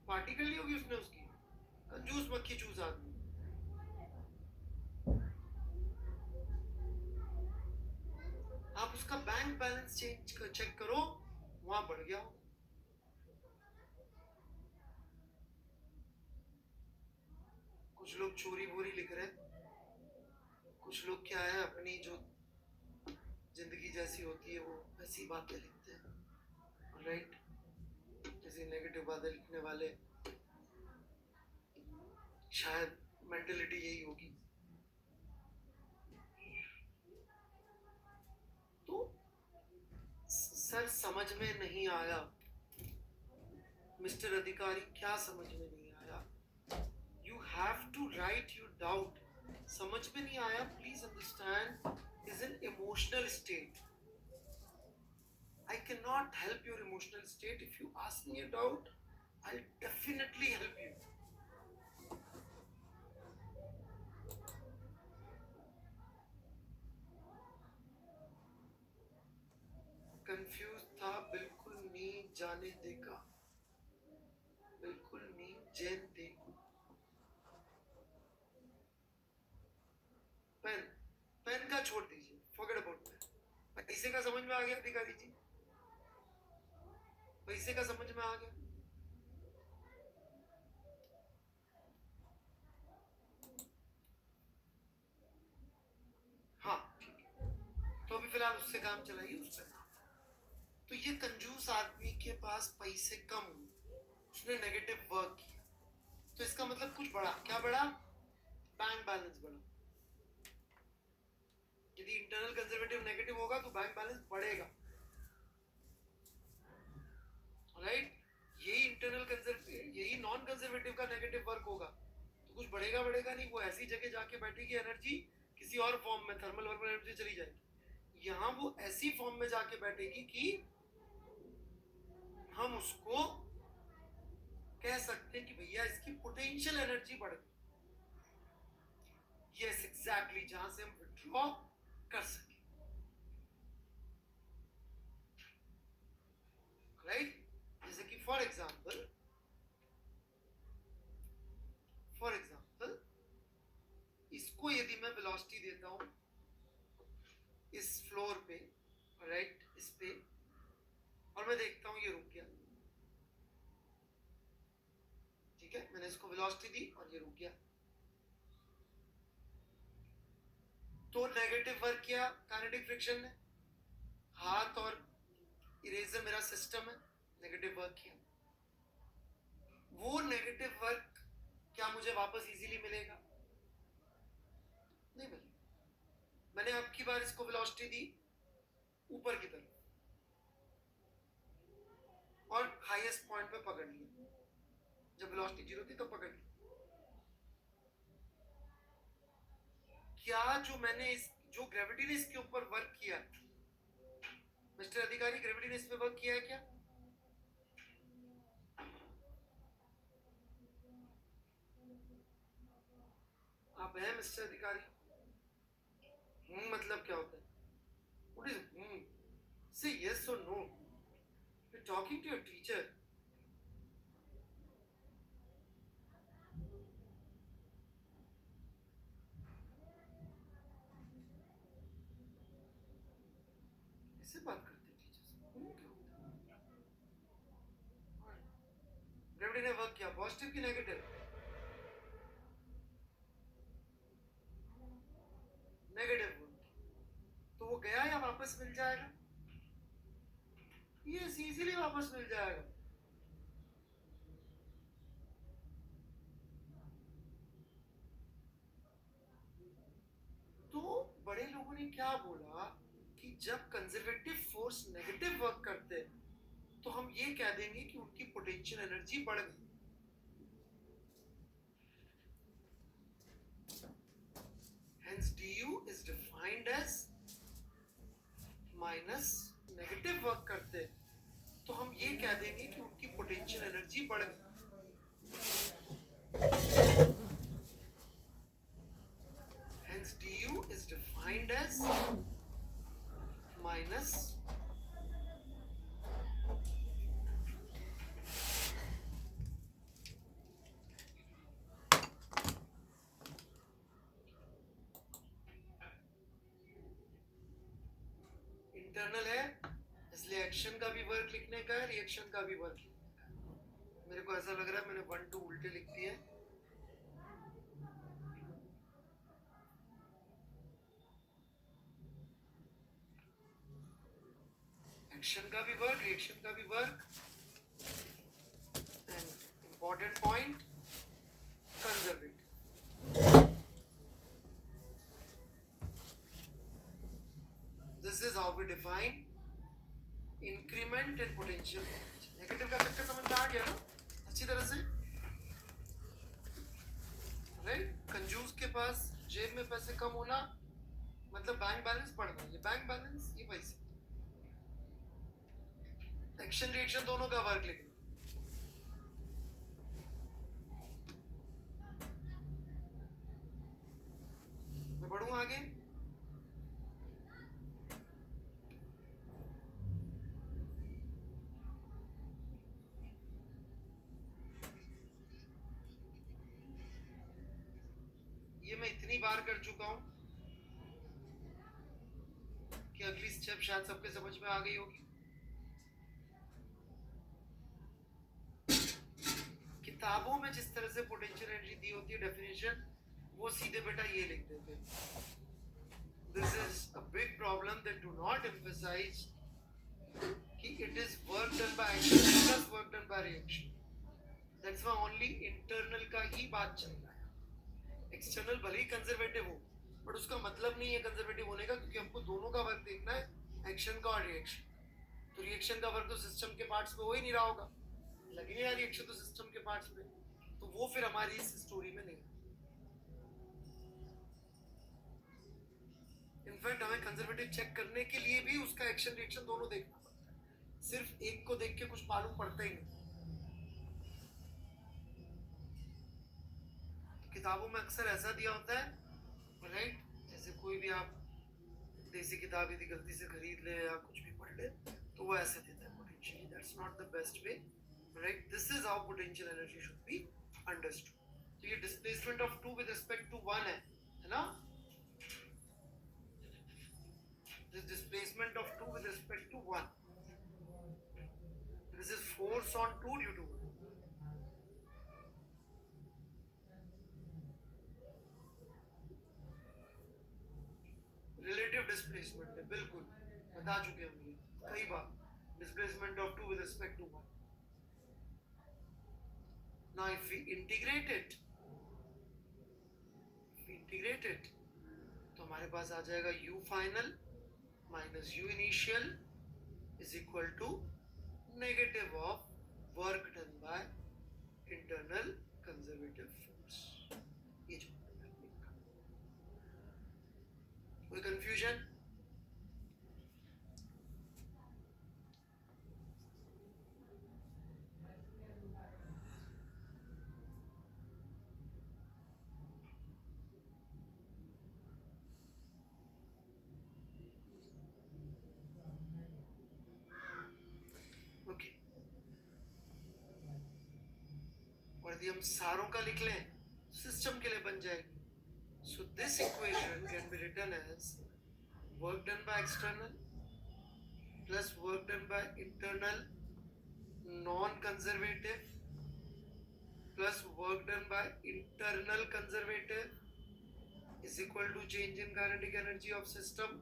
पार्टी कर ली होगी उसने उसकी। कंजूस मक्खी चूस आदमी। आप उसका बैंक बैलेंस चेक करो, वहां बढ़ गया हो। कुछ लोग चोरी बोरी लिख रहे हैं, कुछ लोग क्या है अपनी जो जिंदगी जैसी होती है वो वैसी बातें लिखते हैं, राइट? जैसे नेगेटिव बातें लिखने वाले शायद मेंटेलिटी यही होगी। तो सर समझ में नहीं आया मिस्टर अधिकारी, क्या समझ में नहीं आया? You have to write your doubt. समझ में नहीं आया, please understand is an emotional state. I cannot help your emotional state. If you ask me a doubt, I'll definitely help you. Confuse था, बिल्कुल नहीं जाने देगा, बिल्कुल नहीं जैन देगा। पेन, पेन का छोड़ दीजिए, फॉरगेट अबाउट पेन। पैसे का समझ में आ गया अधिकारी जी? पैसे का समझ में आ गया? हाँ ठीक है, तो अभी फिलहाल उससे काम चलाइए, उससे। तो ये कंजूस आदमी के पास पैसे कम, उसने नेगेटिव वर्क किया, तो इसका मतलब कुछ बढ़ा। क्या बढ़ा? बैंक बैलेंस बढ़ा। यदि इंटरनल कंजर्वेटिव नेगेटिव होगा तो बैंक बैलेंस बढ़ेगा, राइट? यही इंटरनल कंजर्वेटिव, यही नॉन कंजर्वेटिव का नेगेटिव वर्क होगा, तो कुछ बढ़ेगा नहीं। वो ऐसी जगह जाके बैठेगी, एनर्जी किसी और फॉर्म में, थर्मल वर्मल एनर्जी चली जाएगी। यहाँ वो ऐसी फॉर्म में जाके बैठेगी कि हम उसको कह सकते हैं कि भैया इसकी पोटेंशियल एनर्जी बढ़ गई। यस एग्जैक्टली, जहां से हम विड्रॉ कर सके, राइट? जैसे कि फॉर एग्जाम्पल इसको यदि मैं वेलोसिटी देता हूं इस फ्लोर पे, राइट, इस पे, और मैं देखता हूं ये रुक गया, ठीक है, मैंने इसको वेलोसिटी दी और ये रुक गया, तो नेगेटिव वर्क किया काइनेटिक फ्रिक्शन ने। हाथ और इरेजर मेरा सिस्टम है, नेगेटिव वर्क किया। वो नेगेटिव वर्क क्या मुझे वापस इजीली मिलेगा? नहीं मिलेगा। मैंने अब की बार इसको वेलोसिटी दी ऊपर की तरफ और हाईएस्ट पॉइंट पे पकड़ लिया, जब वेलोसिटी 0 थी तो पकड़ लिया। क्या जो मैंने जो ग्रेविटी ने इसके ऊपर वर्क किया, मिस्टर अधिकारी, ग्रेविटी ने इस पे वर्क किया है क्या? आप हैं मिस्टर अधिकारी? मतलब क्या होता है? What is Say yes or no. You're talking to your teacher. ऐसे बात करते हैं टीचर से? ग्रेविटी ने वर्क किया, पॉजिटिव की नेगेटिव? नेगेटिव वर्क, तो वो गया या वापस मिल जाएगा? ये इजीली वापस मिल जाएगा। तो बड़े लोगों ने क्या बोला कि जब कंजर्वेटिव फोर्स नेगेटिव वर्क करते हैं तो हम ये कह देंगे कि उनकी पोटेंशियल एनर्जी बढ़ गई। Hence du is defined as minus negative work करते हैं तो हम ये कह देंगे कि उनकी पोटेंशियल एनर्जी बढ़ गई। Hence du is defined as minus internal है, इसलिए एक्शन का भी वर्क लिखने का है, रिएक्शन का भी वर्क लिखने का है। मेरे को ऐसा लग रहा है मैंने 1 2 उल्टे लिख दिए। एक्शन का भी वर्क, रिएक्शन का भी work, and important point conservative. This is how we define increment in potential. Negative का चक्कर समझ में आ गया ना अच्छी तरह से, राइट? कंजूस के पास जेब में पैसे कम होना मतलब बैंक बैलेंस बढ़ना. ये बैंक बैलेंस, ये पैसे, एक्शन रिएक्शन दोनों का वर्क. लेकिन मैं बढ़ूं आगे. ये मैं इतनी बार कर चुका हूं कि अगली स्टेप शायद सबके समझ में आ गई होगी. किताबों में जिस तरह से पोटेंशियल एनर्जी दी होती है डेफिनेशन, वो सीधे बेटा ये लिख देते हैं. This is a big problem. They do not emphasize कि it is work done by action plus work done by reaction. That's why only internal का ही बात चल रहा है. एक्सटर्नल भले ही कंजर्वेटिव हो, बट उसका मतलब नहीं है कंजर्वेटिव होने का, क्योंकि हमको दोनों का वर्क देखना है, एक्शन का और रिएक्शन. तो रिएक्शन का वर्क तो सिस्टम के पार्ट्स पे हो ही नहीं रहा होगा, लगे यार रिएक्शन तो सिस्टम के पार्ट्स पे, तो वो फिर हमारी इस स्टोरी में नहीं. इनफैक्ट हमें कंजर्वेटिव चेक करने के लिए भी उसका एक्शन रिएक्शन दोनों देखना पड़ता है. सिर्फ एक को देख के कुछ मालूम पड़ता ही नहीं. किताबों में अक्सर ऐसा दिया होता है, राइट? जैसे कोई भी आप देसी किताब यदि गलती से खरीद ले या कुछ भी पढ़ ले, तो वो ऐसे देता है potential. That's not the best way, right? This is how potential energy should be understood. तो ये displacement of 2 with respect to 1 है ना? This displacement of 2 with respect to 1. This is force on 2 due to 1. Relative displacement है, बिल्कुल बता चुके हम ये कई बार. Displacement of 2 with respect to 1. Now if we integrate it, तो हमारे पास आ जाएगा u final minus u initial is equal to negative of work done by internal conservative force. ये जो कोई कंफ्यूजन? यदि हम सारों का लिख लें सिस्टम के लिए बन जाएगी. So this equation can be written as work done by external plus work done by internal non conservative plus work done by internal conservative is equal to change in kinetic energy of system.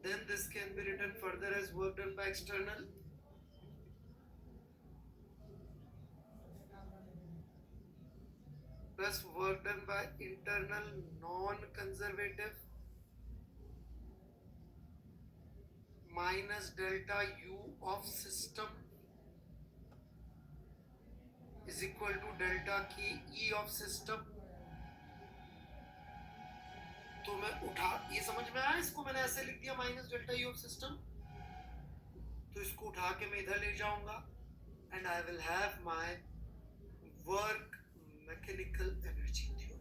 Then this can be written further as work done by external plus work done by internal non-conservative minus delta U of system is equal to delta K E of system. तो मैं उठा, ये समझ में आया? इसको मैंने ऐसे लिख दिया minus delta U of system. तो इसको उठा के मैं इधर ले जाऊंगा and I will have my work mechanical energy theory.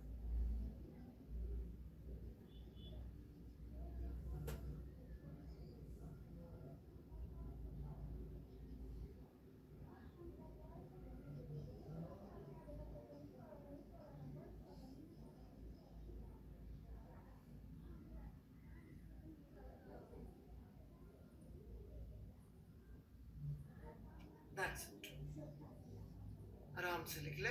That's it. आराम से लिख ले.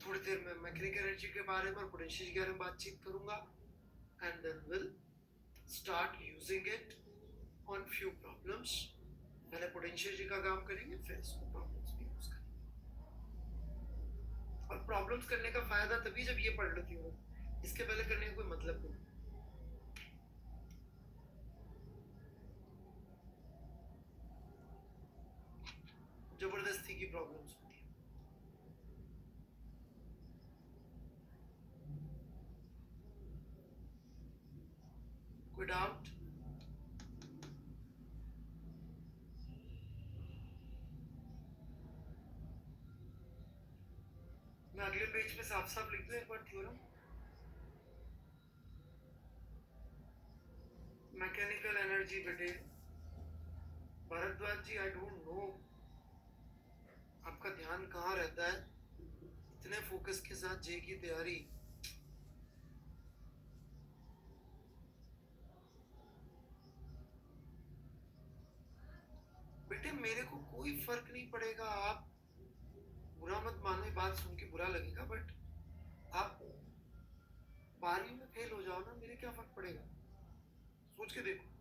थोड़ी देर में मैकेनिकल एनर्जी के बारे में और पोटेंशियल के बारे में बातचीत करूंगा. and then we'll start using it on few problems. पहले पोटेंशियल का काम करेंगे, फिर इसको प्रॉब्लम्स भी यूज करेंगे। और प्रॉब्लम्स करने का फायदा तभी जब ये पढ़ लेती हो, इसके पहले करने का कोई मतलब नहीं। जबरदस्ती की प्रॉब्लम्स होती है। कोई डाउट? मैं अगले पेज पे साफ साफ लिख दूं एक बार थ्योरम। मैकेनिकल एनर्जी बेटे भारद्वाज जी, आई डोंट नो आपका ध्यान कहाँ रहता है, इतने फोकस के साथ जे की तैयारी। बेटे मेरे को कोई फर्क नहीं पड़ेगा, आप बुरा मत मानो, ये बात सुन के बुरा लगेगा, बट आप 12वीं में फेल हो जाओ ना, मेरे क्या फर्क पड़ेगा, सोच के देखो।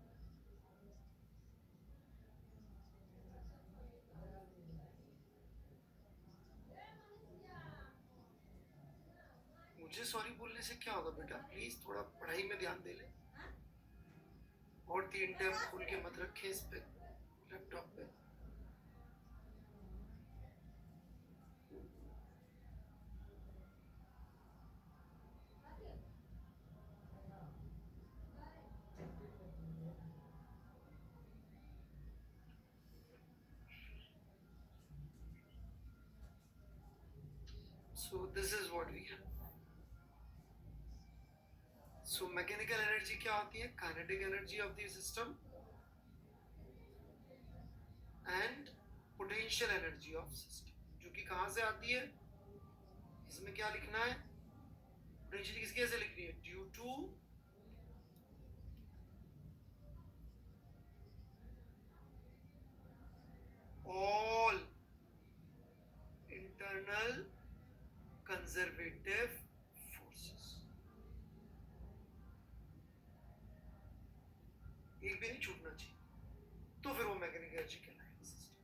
मुझे सॉरी बोलने से क्या होगा बेटा, प्लीज थोड़ा पढ़ाई में ध्यान दे ले, और 3 टैब खोल के मत रखे इस पे लैपटॉप पे। So this is what we have. So mechanical energy क्या होती है? Kinetic energy of the system and potential energy of system, जो कि कहां से आती है? इसमें क्या लिखना है? पोटेंशियल किसके कैसे लिखनी है? Due to all internal conservative forces। एक भी नहीं छूटना चाहिए, तो फिर वो मैकेनिकल एनर्जी कहलाएगी सिस्टम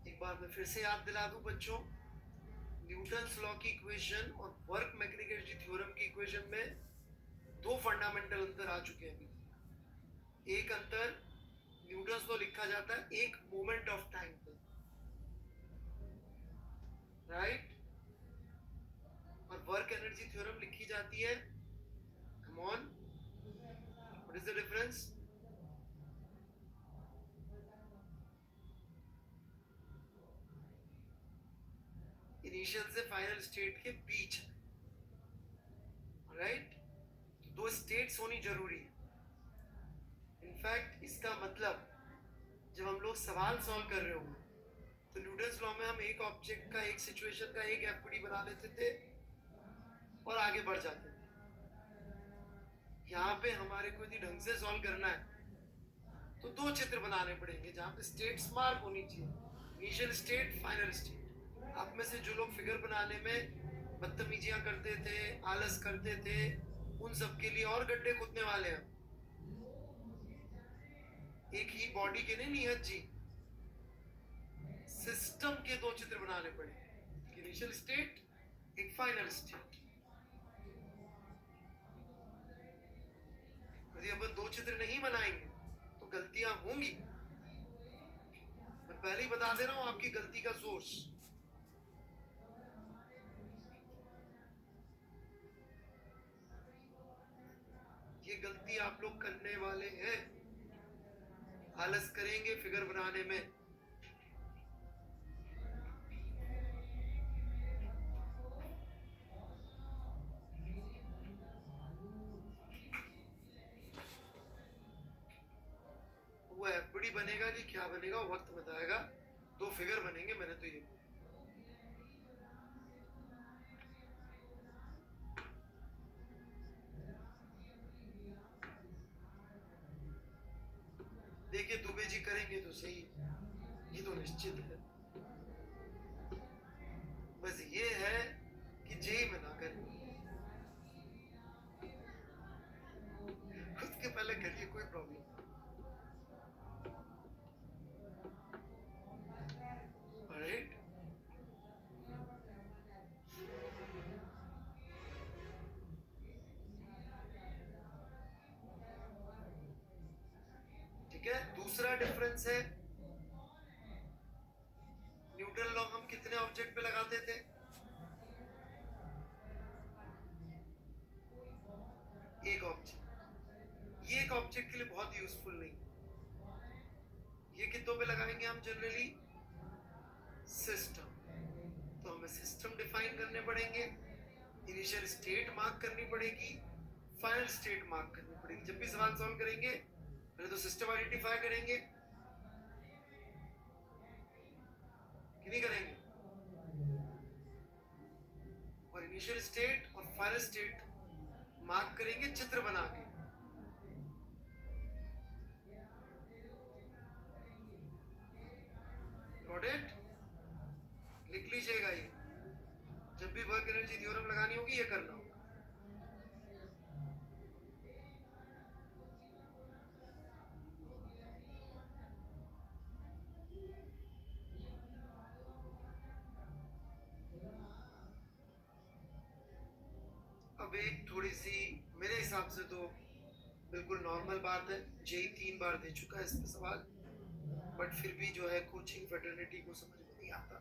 की। एक बार मैं फिर से याद दिला दूं बच्चों, न्यूटन्स लॉ की इक्वेशन और वर्क मैकेनिकल एनर्जी थ्योरम की इक्वेशन में 2 फंडामेंटल अंतर आ चुके हैं। एक अंतर, न्यूटन्स लॉ लिखा जाता है एक मोमेंट ऑफ टाइम पर, राइट, और वर्क एनर्जी थ्योरम लिखी जाती है, come on, what is the difference? Initial से फाइनल स्टेट के बीच, राइट, 2 स्टेट्स होनी जरूरी है। इनफैक्ट इसका मतलब जब हम लोग सवाल सॉल्व कर रहे होंगे तो न्यूटन्स लॉ में हम एक ऑब्जेक्ट का, एक सिचुएशन का एक एफडी बना लेते थे और आगे बढ़ जाते थे। यहाँ पे हमारे को यदि ढंग से सॉल्व करना है तो 2 चित्र बनाने पड़ेंगे जहाँ पे स्टेट्स मार्क होनी चाहिए, इनिशियल स्टेट, फाइनल स्टेट। आप में से जो लोग फिगर बनाने में बदतमीजियां करते थे, आलस करते थे, उन सब के लिए और गड्ढे खोदने वाले हैं। एक ही बॉडी के नहीं निहत जी, सिस्टम के 2 चित्र बनाने पड़े, एक इनिशियल स्टेट, एक फाइनल स्टेट। यदि अपन 2 चित्र नहीं बनाएंगे तो गलतियां होंगी। मैं पहले ही बता दे रहा हूं आपकी गलती का सोर्स। ये गलती आप लोग करने वाले हैं, आलस करेंगे फिगर बनाने में। वो एफडी बनेगा कि क्या बनेगा वक्त बताएगा, 2 फिगर बनेंगे, मैंने तो ये देखिए दुबे जी करेंगे तो सही, ये तो निश्चित है। बस ये है कि जेई में ना करें, डिफरेंस है, न्यूटन लॉ हम कितने ऑब्जेक्ट पे लगाते थे? एक ऑब्जेक्ट। ये एक ऑब्जेक्ट के लिए बहुत यूजफुल नहीं, ये कितनों पे लगाएंगे हम जनरली? सिस्टम। तो हमें सिस्टम डिफाइन करने पड़ेंगे, इनिशियल स्टेट मार्क करनी पड़ेगी, फाइनल स्टेट मार्क करनी पड़ेगी। जब भी सवाल सॉल्व करेंगे पहले तो सिस्टम आइडेंटिफाई करेंगे कि नहीं करेंगे, और इनिशियल स्टेट और फाइनल स्टेट मार्क करेंगे चित्र बना के। Got it? लिख लीजिएगा, ये जब भी वर्क एनर्जी थ्योरम लगानी होगी ये करना होगा। अब एक थोड़ी सी मेरे हिसाब से तो बिल्कुल नॉर्मल बात है, जेई 3 बार दे चुका है इसमें सवाल, बट फिर भी जो है कोचिंग फेटर्निटी को समझ में नहीं आता,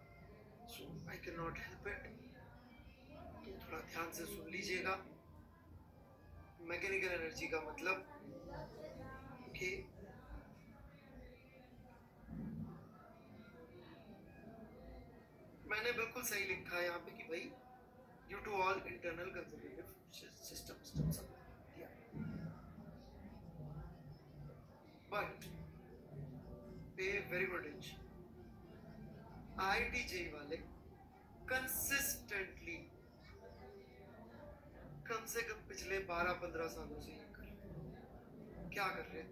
so I can not help it. तो थोड़ा ध्यान से सुन लीजिएगा। मैकेनिकल एनर्जी का मतलब कि मैंने बिल्कुल सही लिखा है यहाँ पे कि भाई due to all internal conservative system सब दिया, but pay very good attention. IIT वाले कंसिस्टेंटली कम से कम पिछले 12-15 सालों से ये कर रहे हैं। क्या कर रहे हैं?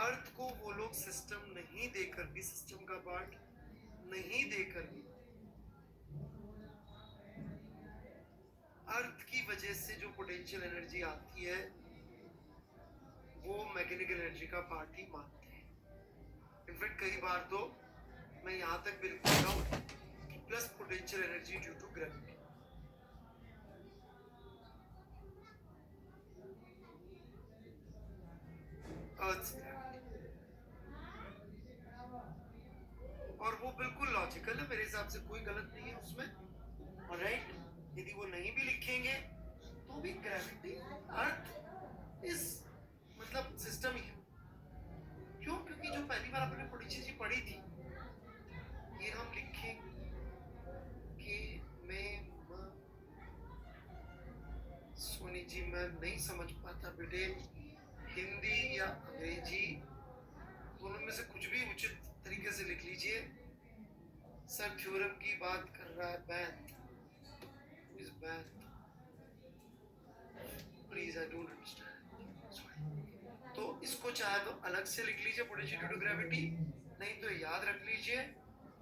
अर्थ को वो लोग सिस्टम नहीं देकर भी, सिस्टम का पार्ट नहीं देकर भी, अर्थ की वजह से जो पोटेंशियल एनर्जी आती है वो मैकेनिकल एनर्जी का पार्ट ही मानते हैं। इनफैक्ट कई बार तो मैं यहां तक भी लिख देता हूं कि plus potential energy due to gravity. और वो बिल्कुल लॉजिकल है, मेरे हिसाब से कोई गलत नहीं है उसमें, राइट? यदि वो नहीं भी लिखेंगे तो भी ग्रेविटी अर्थ इस मतलब सिस्टम ही है। क्यों? क्योंकि जो पहली बार आपने पोटेंशियल एनर्जी पढ़ी थी, ये हम लिखें कि सोनी जी मैं नहीं समझ पाता बेटे, हिंदी या अंग्रेजी दोनों में से कुछ भी उचित तरीके से लिख लीजिए। सर थ्योरम की बात कर रहा है बैंथ, इस बैंथ, प्लीज आई डोंट अंडरस्टैंड। तो इसको चाहे तो अलग से लिख लीजिए पोटेंशियल ड्यू टू ग्रेविटी, नहीं तो याद रख लीजिए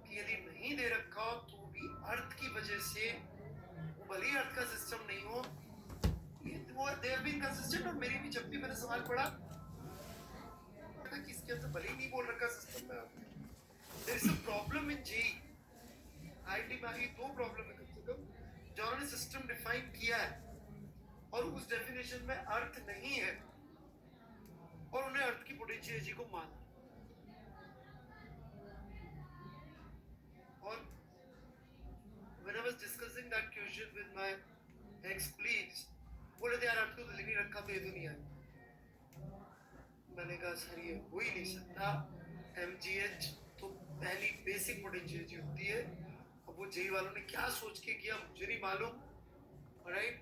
कि यदि नहीं दे रखा हो तो भी अर्थ की वजह से, भले ही अर्थ का सिस्टम नहीं हो, वो दे हैव बीन कंसिस्टेंट। और मेरी भी जब भी मैंने सवाल पढ़ा कि इसके अंदर भले ही नहीं बोल रखा सिस्टम में, there is a problem in JEE. IIT में आगे दो प्रॉब्लम है कम से कम, जो उन्होंने सिस्टम डिफाइन किया है और उस डेफिनेशन में अर्थ नहीं है और उन्हें अर्थ की पोटेंशियल एनर्जी को माना। और when I was discussing that question with my ex-colleagues, बोले थे यार अर्थ को तो लिख नहीं रखा तो ये तो नहीं आया। मैंने कहा सर ये हो ही नहीं सकता, mgh तो पहली बेसिक पोटेंशियल एनर्जी होती है। अब वो जेई वालों ने क्या सोच के किया मुझे नहीं मालूम, राइट?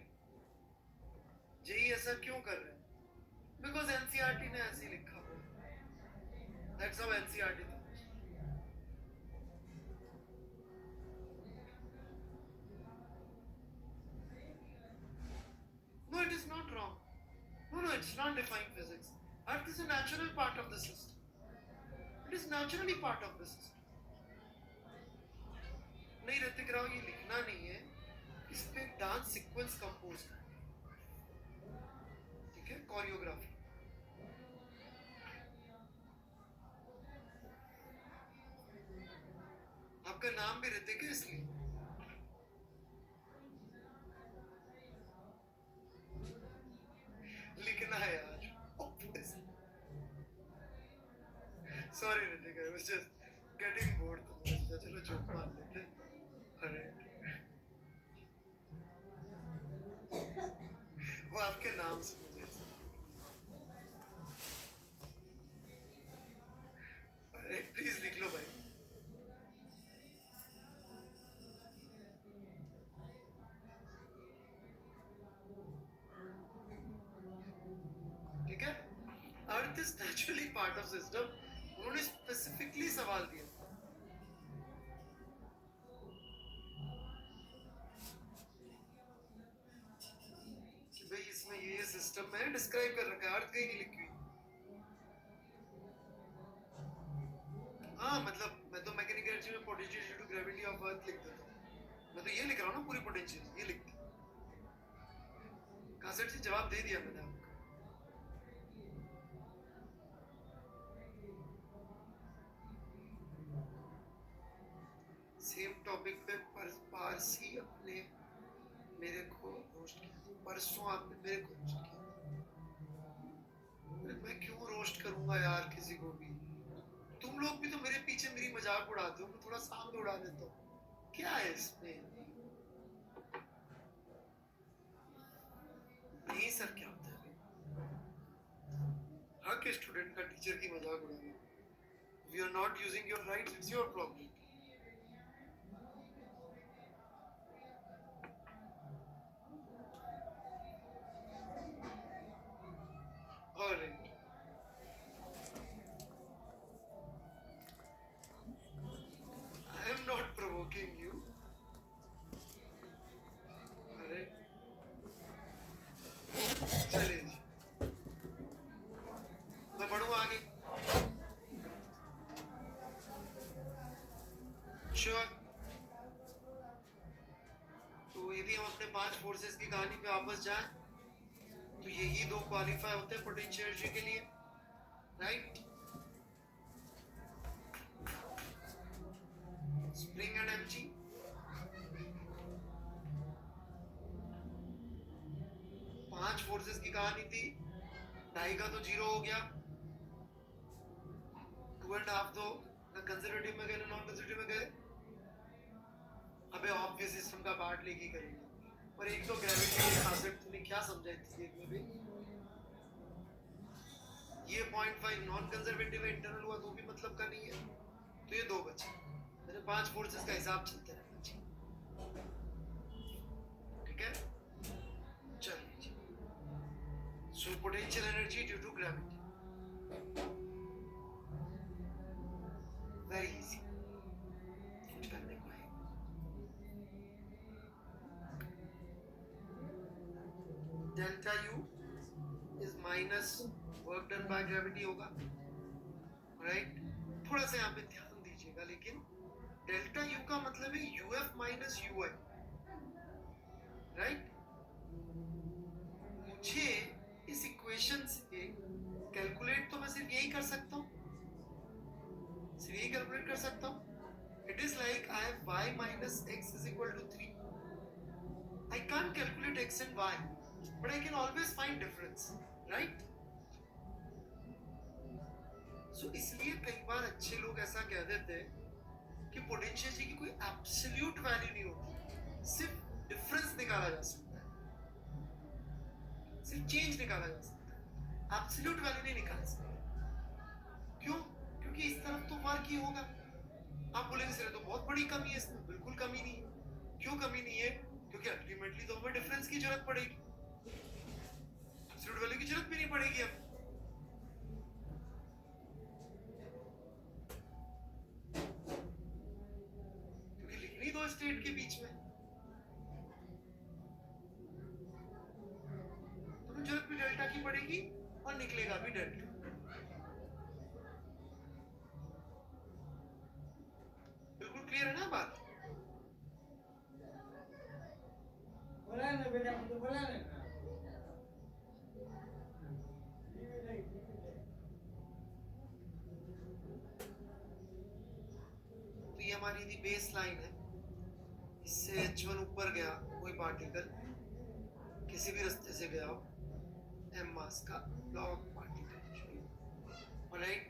जेई ऐसा क्यों कर रहे हैं? बिकॉज एनसीईआरटी ने ऐसे ही लिखा हुआ, that's how NCERT thought. No, it is not wrong. No, it's not defying physics. Earth is a natural part of the system. It is naturally part of the system. नहीं ऋतिक राव, ये लिखना नहीं है, इस पे डांस सीक्वेंस कंपोज करना, ठीक है? कोरियोग्राफी। आपका नाम भी ऋतिक है इसलिए लिखना है यार। लेने गए, was just getting bored, तो मैंने सोचा चलो जोक मार लेते हैं। अरे वो आपके नाम से मुझे अरे प्लीज लिख लो भाई। ठीक है, earth is naturally part of system. उन्होंने स्पेसिफिकली सवाल दिया कि भाई इसमें ये सिस्टम में डिस्क्राइब कर रखा है, अर्थ कहीं नहीं लिखी हुई। हाँ मतलब मैं तो मैकेनिकल एनर्जी में potential due to gravity of earth लिख देता हूँ। मैं तो ये लिख रहा हूँ ना, पूरी पोटेंशियल ये लिख दी। कासेट से जवाब दे दिया मैंने आपको। सेम टॉपिक पे पारसी अपने मेरे को रोस्ट किया, परसों आपने मेरे को रोस्ट किया। मैं क्यों रोस्ट करूंगा यार किसी को भी? तुम लोग भी तो मेरे पीछे मेरी मजाक उड़ाते हो, मैं थोड़ा सामने उड़ा देता हूँ, क्या है इसमें? नहीं सर, क्या होता है? हक स्टूडेंट का टीचर की मजाक उड़ाना। We are not using your rights, it's your problem. Alright. I am not provoking you. अरे चलिए जी, मैं बढ़ूँ आगे। श्योर। तो यदि हम अपने 5 फोर्सेस की कहानी पे वापस जाएं, तो यही 2 क्वालिफाई होते हैं पोटेंशियल एनर्जी के लिए, राइट? Spring and MG. पांच फोर्सेस की कहानी थी, ढाई का तो 0 हो गया, 2.5 तो ना कंजर्वेटिव में गए ना नॉन कंजर्वेटिव में गए। अबे ऑब्वियस सिस्टम का पार्ट लेके करेंगे, पर एक तो ग्रेविटी के कॉन्सेप्ट तूने क्या समझा इतनी देर में भी? ये 0.5 नॉन कंजर्वेटिव इंटरनल हुआ तो भी मतलब का नहीं है, तो ये 2 बचे। मेरे 5 फोर्सेस का हिसाब चलते रहना चाहिए, ठीक है? चलिए जी। So potential energy due to gravity, very easy, कुछ करने को है। Delta U is minus work done by gravity होगा, राइट? थोड़ा सा यहाँ पे ध्यान दीजिएगा, लेकिन डेल्टा यू का मतलब है यूएफ माइनस यूआई, राइट? मुझे इस इक्वेशन से कैलकुलेट तो मैं सिर्फ यही कर सकता हूँ, सिर्फ यही कैलकुलेट कर सकता हूँ। It is like I have y minus x is equal to 3. I can't calculate x and y, but I can always find difference, right? So इसलिए कई बार अच्छे लोग ऐसा कह देते हैं कि पोटेंशियल जी की कोई एब्सोल्यूट वैल्यू नहीं होती, सिर्फ डिफरेंस निकाला जा सकता है, सिर्फ चेंज निकाला जा सकता है, एब्सोल्यूट वैल्यू नहीं निकाल सकते। क्यों? क्योंकि इस तरफ तो वर्क ही होगा। आप बोलेंगे सर तो बहुत बड़ी कमी है इसमें, बिल्कुल कमी नहीं है। क्यों कमी नहीं है? क्योंकि अल्टीमेटली तो हमें डिफरेंस की जरूरत पड़ेगी, एब्सोल्यूट वैल्यू की जरूरत भी नहीं पड़ेगी अब। क्योंकि लिखनी दो स्टेट के बीच में, तो जरूरत भी डेल्टा की पड़ेगी और निकलेगा भी डेल्टा। बिल्कुल क्लियर है ना बात? बोला ना बेटा, मुझे बोला ना। तो ये हमारी थी बेस लाइन है, इससे H1 ऊपर गया कोई पार्टिकल, किसी भी रास्ते से गया हो, m मास का ब्लॉक पार्टिकल, राइट?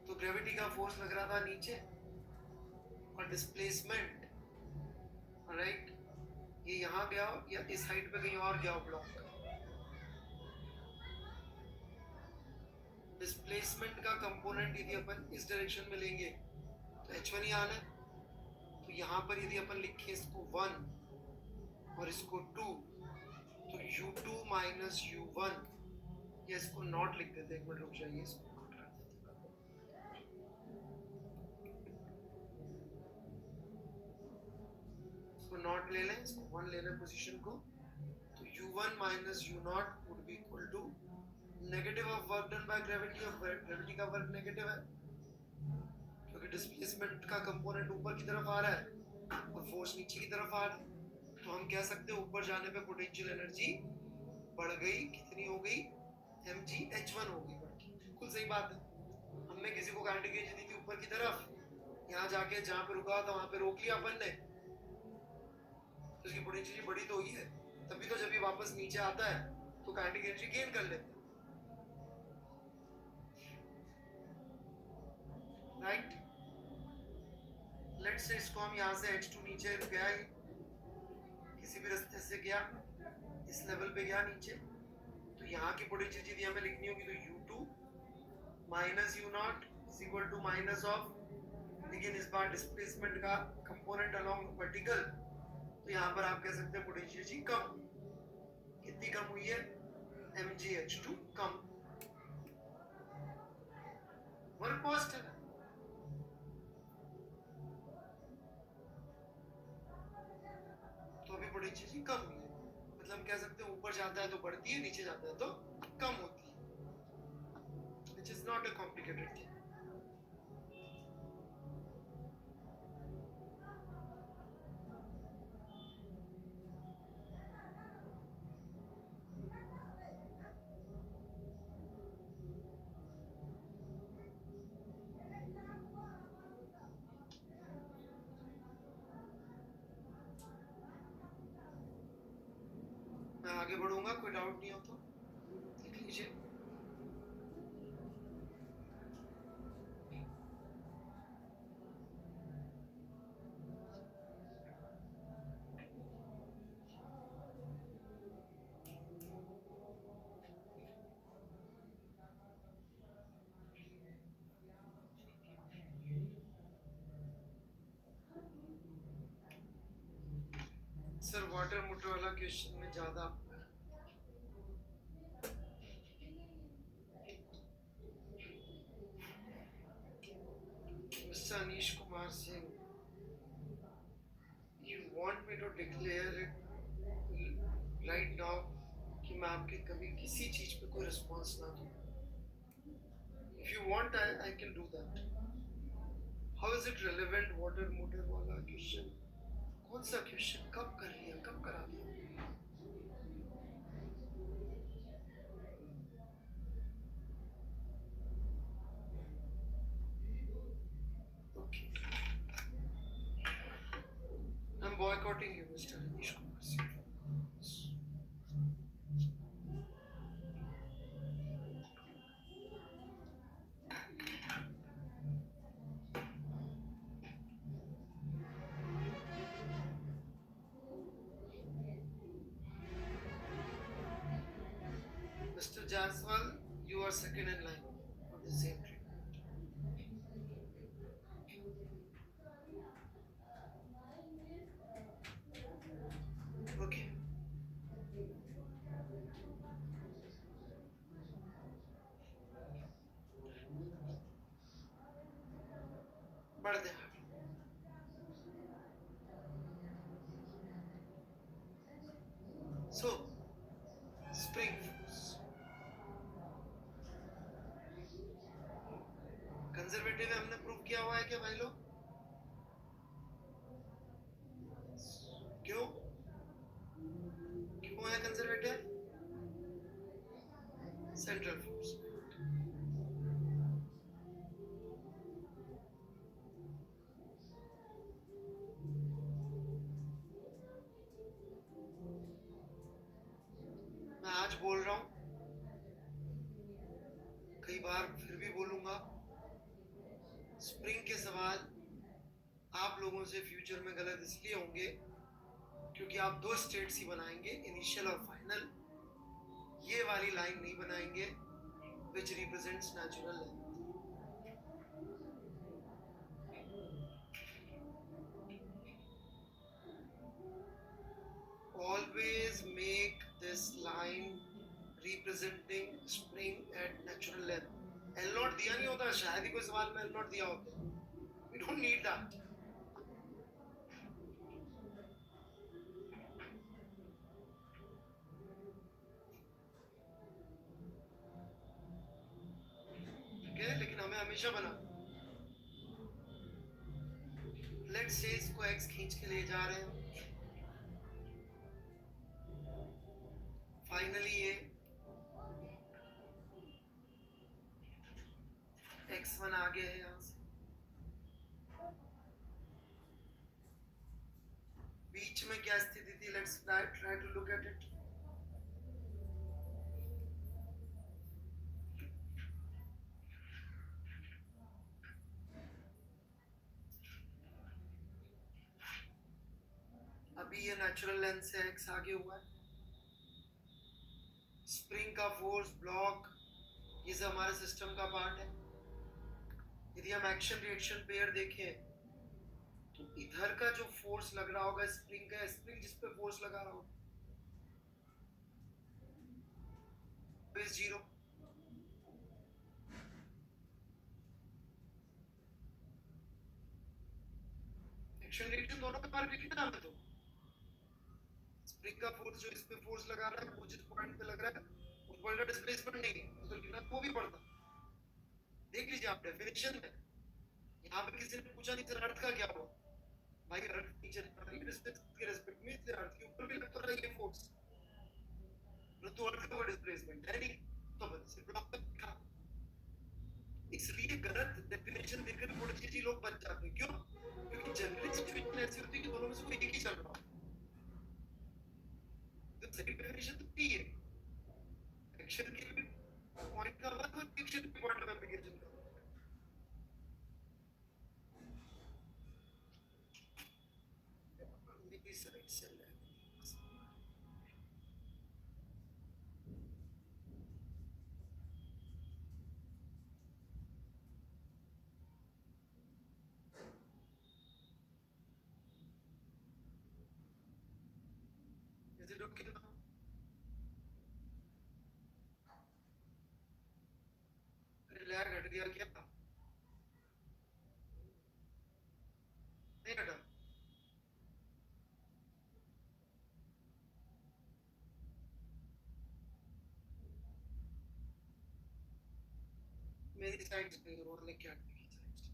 तो तो ग्रेविटी का फोर्स लग रहा था नीचे और डिस्प्लेसमेंट, राइट, ये यहाँ गया या इस हाइट पे कहीं और गया ब्लॉक। डिस्प्लेसमेंट का कंपोनेंट यदि अपन इस डायरेक्शन में लेंगे तो h1 ही आना है। तो यहाँ पर यदि अपन लिखें इसको 1 और इसको 2, तो u2 माइनस u1, या इसको नॉट लिख देते, एक मिनट रुक जाइए, इसको नॉट ले लें, इसको 1 ले लें पोजीशन को। तो u1 minus u0 would be equal to negative of work done by gravity, और ग्रेविटी का वर्क नेगेटिव है क्योंकि डिस्प्लेसमेंट का कंपोनेंट ऊपर की तरफ आ रहा है और फोर्स नीचे की तरफ आ रहा है। तो हम कह सकते हैं ऊपर जाने पे पोटेंशियल एनर्जी बढ़ गई, कितनी हो गई, mgh1 हो गई, बढ़ गई। बिल्कुल सही बात है। हमने किसी को काइनेटिक एनर्जी दी थी ऊपर की तरफ, यहाँ जाके जहाँ पे रुका था वहां पे रोक लिया अपन ने, तो उसकी पोटेंशियल बड़ी तो हुई है। तभी तो जब ये वापस नीचे आता है तो काइनेटिक एनर्जी गेन कर लेते हैं, राइट। लेट्स से इसको हम यहाँ से h2 नीचे गया, किसी भी रास्ते से गया, इस लेवल पे गया नीचे, तो यहाँ की पोटेंशियल यदि हमें लिखनी होगी तो u2 minus u0 is equal to minus of, लेकिन इस बार डिस्प्लेसमेंट का कंपोनेंट अलोंग वर्टिकल, तो यहाँ पर आप कह सकते हैं पोटेंशियल जी कम, कितनी कम हुई है, mgh2 कम, वर्क पॉजिटिव है। तो अभी पोटेंशियल जी कम हुई है, मतलब हम कह सकते हैं ऊपर जाता है तो बढ़ती है, नीचे जाता है तो कम होती है, which is not a complicated thing. मैं आगे बढ़ूंगा, कोई डाउट नहीं हो तो देख लीजिए। सर वाटर मोटर वाला क्वेश्चन में ज्यादा Mister Anish Kumar Singh, you want me to declare it right now कि मैं आपके कभी किसी चीज पे कोई रिस्पॉन्स ना दूं? If you want I can do that. How is it relevant water motor वाला क्वेश्चन? कौन सा क्वेश्चन, कब कर लिया, कब करा दिया? Okay. I'm boycotting you, Mr. Anish Kumar Singh. Mr. Jaswal, you are second in line for the same treatment. Okay. बढ़ दे। So, spring force. कंजर्वेटिव है, हमने प्रूव किया हुआ है क्या भाई लोग? क्यों क्यों है कंजर्वेटिव? Central force. मैं आज बोल रहा हूं, कई बार फिर भी बोलूंगा, आप लोगों से फ्यूचर में गलत इसलिए होंगे क्योंकि आप दो स्टेट्स ही बनाएंगे, इनिशियल और फाइनल। ये वाली लाइन नहीं बनाएंगे which represents natural length. Always make this line representing spring at natural length. L not दिया नहीं होता, शायद ही कोई सवाल में L नॉट दिया होता। We don't need that. ठीक है, लेकिन हमें हमेशा बना। Let's say इसको x खींच के ले जा रहे हैं, फाइनली ये x1 आगे है यहाँ से, बीच में क्या स्थिति थी? Let's try to look at it. अभी ये नेचुरल लेंथ से x आगे हुआ है, स्प्रिंग का फोर्स, ब्लॉक, ये सब हमारे सिस्टम का पार्ट है। यदि हम एक्शन रिएक्शन पेयर देखें तो इधर का जो फोर्स लग रहा होगा स्प्रिंग का, स्प्रिंग जिस पे फोर्स लगा रहा होगा इज जीरो। एक्शन रिएक्शन दोनों के पार्ट लिखना है हमें। तो स्प्रिंग का फोर्स जो इस पे फोर्स लगा रहा है वो जिस पॉइंट पे लग रहा है उस पॉइंट का डिस्प्लेसमेंट नहीं है तो लिखना वो भी पड़ता। देख लीजिए आप डेफिनेशन में, यहाँ पे किसी ने पूछा नहीं सर अर्थ का क्या हुआ, भाई अर्थ नीचे के रेस्पेक्ट में, इसलिए अर्थ के ऊपर भी लगता रहा ये फोर्स, तो अर्थ का डिस्प्लेसमेंट है नहीं, तो बस सिर्फ ब्लॉक तक लिखा। इसलिए गलत डेफिनेशन देकर थोड़ी चीज लोग बच जाते हैं। क्यों? क्योंकि जनरली सिचुएशन ऐसी होती है कि दोनों में से कोई एक ही चल रहा हो। तो सही डेफिनेशन तो यही है, एक्शन के लिए पॉइंट का अलग और एक्शन के पॉइंट ऑफ एप्लीकेशन का। साइड से is it okay now? अरे लैग हट गया क्या? नहीं हटा। मेरी साइड से रोड लेके हट गई साइड से।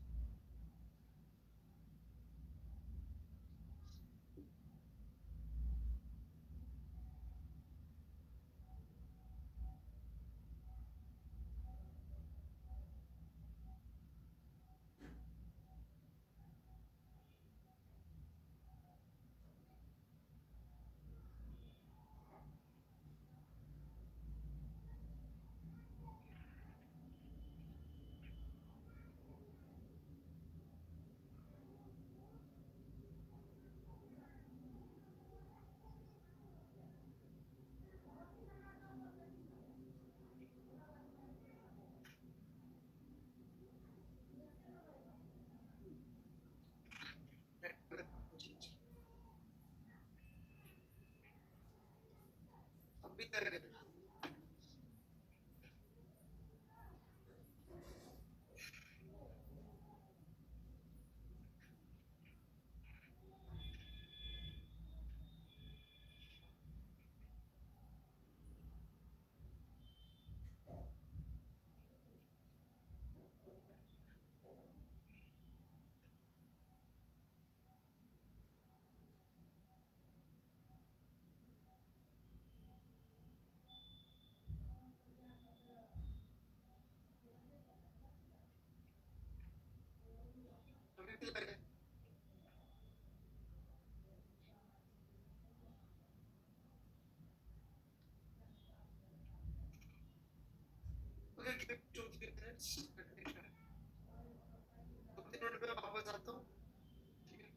अभी तक लगे। Okay, give it 2-3 minutes. 2-3 minute में वापस आता हूँ। ठीक है।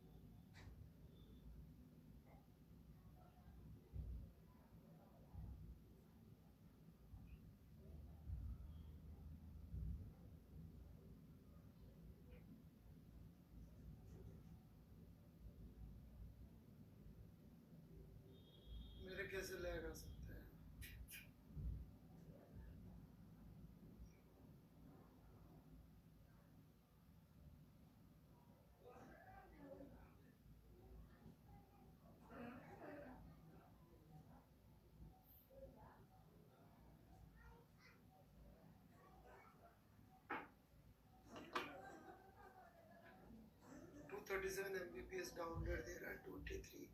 37 Mbps डाउनलोड दे रहा है, 23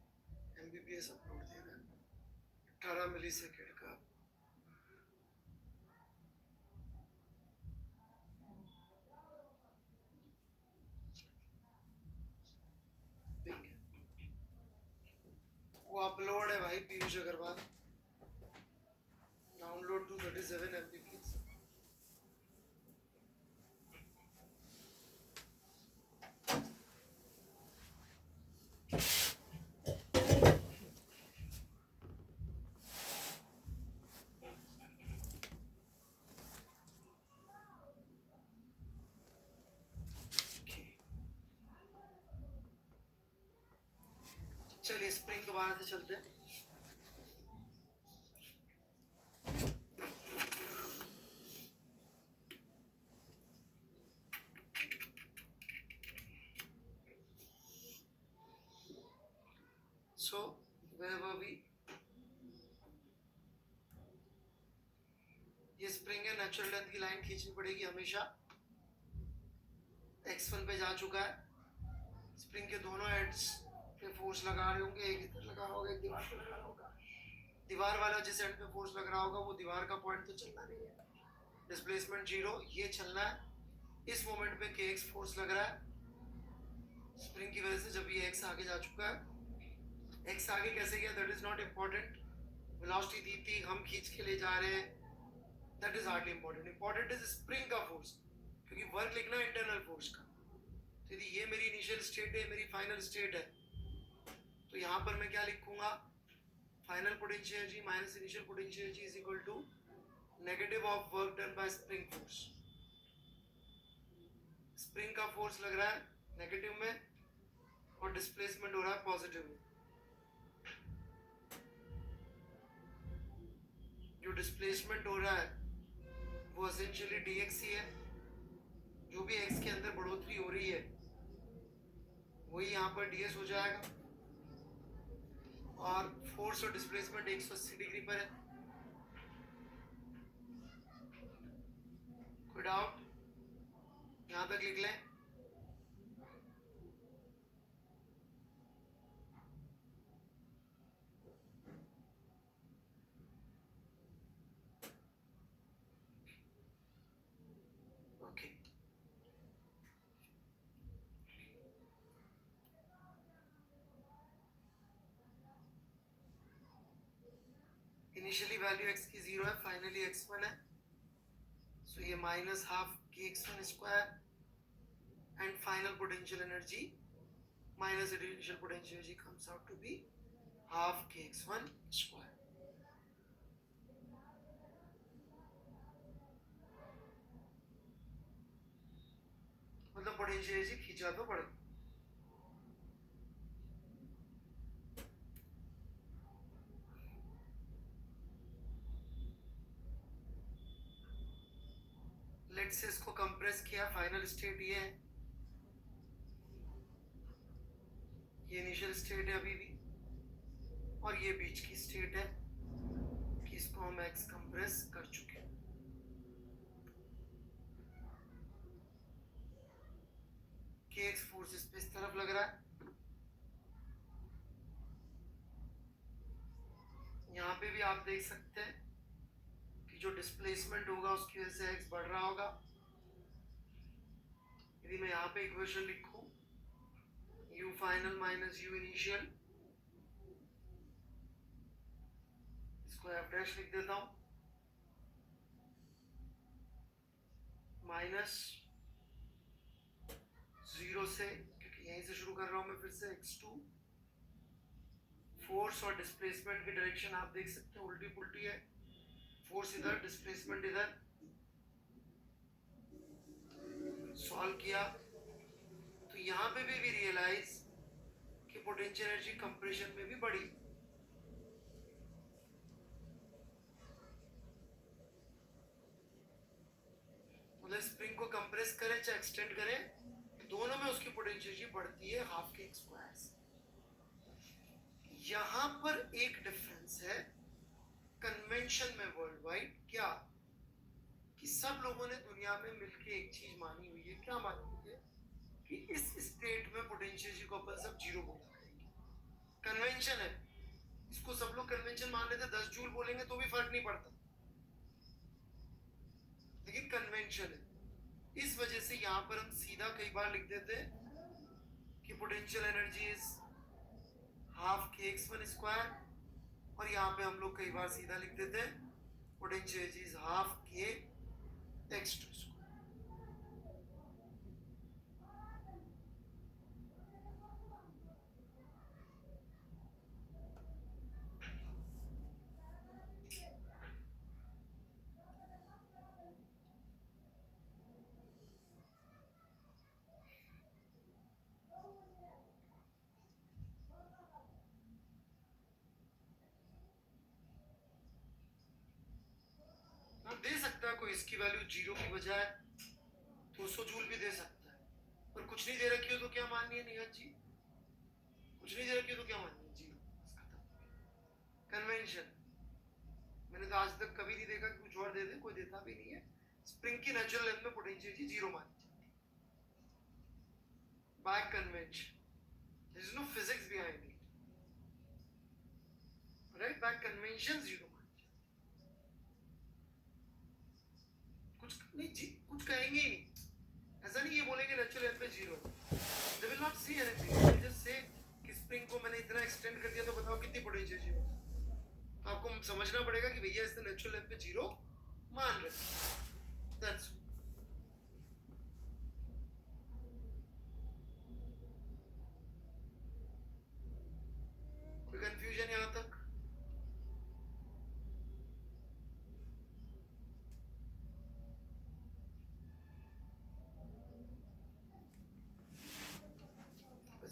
Mbps अपलोड दे रहा है, 18 मिली सेकेंड का। वो अपलोड है भाई Piyush Agarwal, download to 37 Mbps। चलिए स्प्रिंग दोबारा से चलते हैं। So where were we? ये स्प्रिंग है, नेचुरल लेंथ की लाइन खींचनी पड़ेगी हमेशा। x1 पे जा चुका है, स्प्रिंग के दोनों एंड्स पे फोर्स लगा रहे होंगे, एक इधर लगा होगा, एक दीवार पे लगा होगा। दीवार वाला जिस एंड पे फोर्स लग रहा होगा वो दीवार का पॉइंट तो चलना नहीं है, डिस्प्लेसमेंट 0 ये चलना है। इस मोमेंट पे kx फोर्स लग रहा है स्प्रिंग की वजह से, जब ये x आगे जा चुका है। x आगे कैसे गया that is not important, velocity दी थी, हम खींच के ले जा रहे हैं, that is hardly important. Important is spring का फोर्स, क्योंकि वर्क लिखना है इंटरनल फोर्स का। तो यदि ये मेरी इनिशियल स्टेट है, मेरी फाइनल स्टेट है, तो यहाँ पर मैं क्या लिखूंगा, final potential energy minus initial potential energy is equal to negative of work done by spring force. Spring का फोर्स लग रहा है नेगेटिव में और डिस्प्लेसमेंट हो रहा है पॉजिटिव में। जो डिस्प्लेसमेंट हो रहा है वो एसेंशियली dx ही है, जो भी x के अंदर बढ़ोतरी हो रही है वही यहाँ पर ds हो जाएगा। और फोर्स और डिस्प्लेसमेंट 180 डिग्री पर है। कोई डाउट? यहाँ तक लिख लें। ओके, इनिशियली वैल्यू x की 0 है, फाइनली x1 है, सो ये minus half kx1 square and final potential energy minus initial potential energy comes out to be half kx1 square. मतलब पोटेंशियल एनर्जी खींचा तो पड़े। लेट्स से इसको कंप्रेस किया, फाइनल स्टेट ये है, ये इनिशियल स्टेट है अभी भी, और ये बीच की स्टेट है कि इसको हम x कंप्रेस कर चुके हैं। kx फोर्स इस पे इस तरफ लग रहा है, यहाँ पे भी आप देख सकते हैं कि जो डिस्प्लेसमेंट होगा उसकी वजह से x बढ़ रहा होगा। यदि मैं यहाँ पे इक्वेशन लिखूं u final minus u initial, इसको f डैश लिख देता हूं, माइनस 0 से, क्योंकि यहीं से शुरू कर रहा हूं मैं फिर से, x2। फोर्स और डिस्प्लेसमेंट की डायरेक्शन आप देख सकते हैं उल्टी पुल्टी है, फोर्स इधर डिस्प्लेसमेंट इधर। सॉल्व किया तो यहाँ पे भी रियलाइज कि पोटेंशियल एनर्जी कंप्रेशन में भी बढ़ी। मतलब स्प्रिंग को कंप्रेस करें चाहे एक्सटेंड करें, दोनों में उसकी पोटेंशियल एनर्जी बढ़ती है हाफ के स्क्वायर से। यहां पर एक डिफरेंस है कन्वेंशन में वर्ल्ड वाइड, क्या कि सब लोगों ने दुनिया में मिलके एक चीज मानी हुई है, क्या मानी हुई है कि इस स्टेट में पोटेंशियल पोटेंशियल को अपन सब जीरो बोला करेंगे। कन्वेंशन है, इसको सब लोग कन्वेंशन मान लेते, 10 जूल बोलेंगे तो भी फर्क नहीं पड़ता, लेकिन कन्वेंशन है। इस वजह से यहां पर हम सीधा कई बार लिख देते कि पोटेंशियल एनर्जी इज हाफ के x1 स्क्वायर, और यहां पे हम लोग कई बार सीधा लिख देते पोटेंशियल एनर्जी इज हाफ के x2 स्क्वायर। दे सकता है कोई इसकी वैल्यू जीरो की बजाय 200 जूल भी दे सकता है, पर कुछ नहीं दे रखी हो तो क्या माननी है नियत जी? कुछ नहीं दे रखी हो तो क्या माननी है? जीरो। कन्वेंशन मैंने तो आज तक कभी नहीं देखा कि कुछ और दे दे, कोई देता भी नहीं है। स्प्रिंग की नेचुरल लेंथ में पोटेंशियल जीरो मानी जाती है by convention, there is no physics behind it, right? By convention zero नहीं जी, कुछ कहेंगे ही नहीं, ऐसा नहीं ये बोलेंगे नेचुरल लेंथ पे zero, they will not see anything, they will just say कि स्प्रिंग को मैंने इतना एक्सटेंड कर दिया तो बताओ कितनी पोटेंशियल जीरो। तो आपको समझना पड़ेगा कि भैया इसने नेचुरल लेंथ पे जीरो मान रखा, दैट्स कोई कंफ्यूजन यहां तक?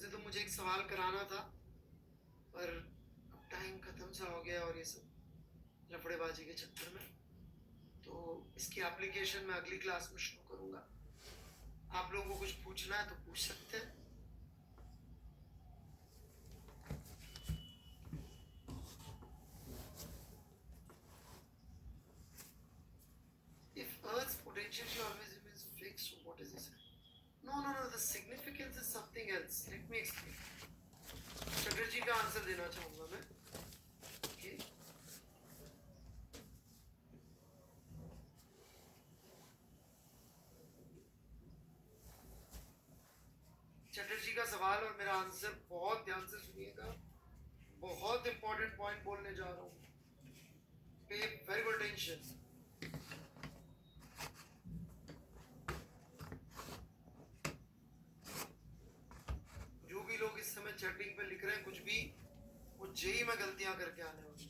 तो मुझे एक सवाल कराना था पर अब टाइम खत्म सा हो गया और ये सब लफड़ेबाजी के चक्कर में, तो इसकी एप्लीकेशन मैं अगली क्लास में शुरू करूंगा। आप लोगों को कुछ पूछना है तो पूछ सकते हैं। If Earth's potential always remains fixed, so what is this? No, the significance is something else. Let me explain. Chatterjee का आंसर देना चाहूंगा मैं। Okay. चटर्जी का सवाल और मेरा आंसर बहुत ध्यान से सुनिएगा, बहुत इंपॉर्टेंट पॉइंट बोलने जा रहा हूं, पे वेरी गुड अटेंशन। जो भी लोग इस समय चैटिंग पे लिख रहे हैं कुछ भी, वो जेई में गलतियां करके आने वाली,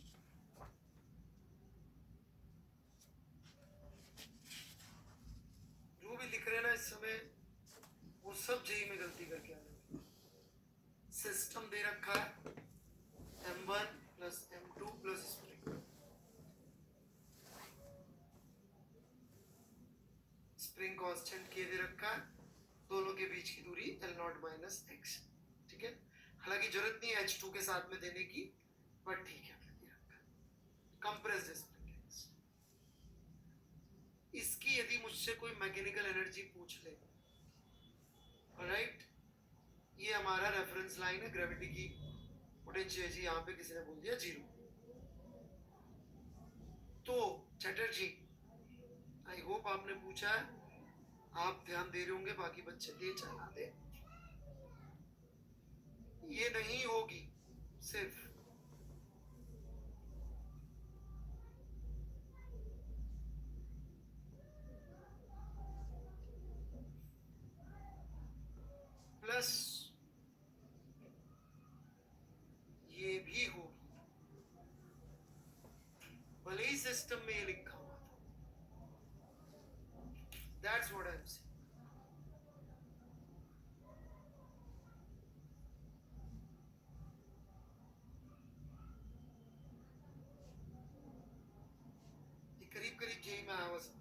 जो भी लिख रहे हैं ना इस समय, वो सब जेई में गलती करके आने वाली। सिस्टम दे रखा है m1 plus m2 plus spring, spring constant के दे रखा है, दोनों के बीच की दूरी L0 माइनस x, ठीक है? हालांकि जरूरत नहीं है H2 के साथ में देने की, बट ठीक है दे रखा है। कंप्रेस्ड स्प्रिंग, इसकी यदि मुझसे कोई मैकेनिकल एनर्जी पूछ ले, राइट, ये हमारा रेफरेंस लाइन है ग्रेविटी की, पोटेंशियल जी यहाँ पे किसी ने बोल दिया जीरो, तो चटर्जी आई होप आपने पूछा है, आप ध्यान दे रहे होंगे, बाकी बच्चे दे चला दे, ये नहीं होगी सिर्फ प्लस ये भी होगी, भले ही सिस्टम में ये लिखा हुआ था, that's what I am saying. करीब करीब जेई में आया हुआ सब।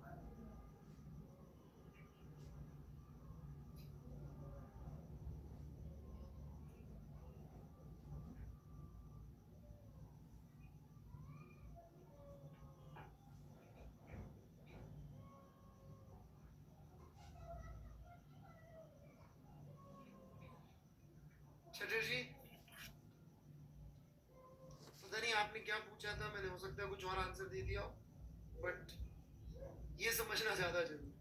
चटर्जी, पता नहीं आपने क्या पूछा था, मैंने हो सकता है कुछ और आंसर दे दिया हो, बट ये समझना ज्यादा जरूरी।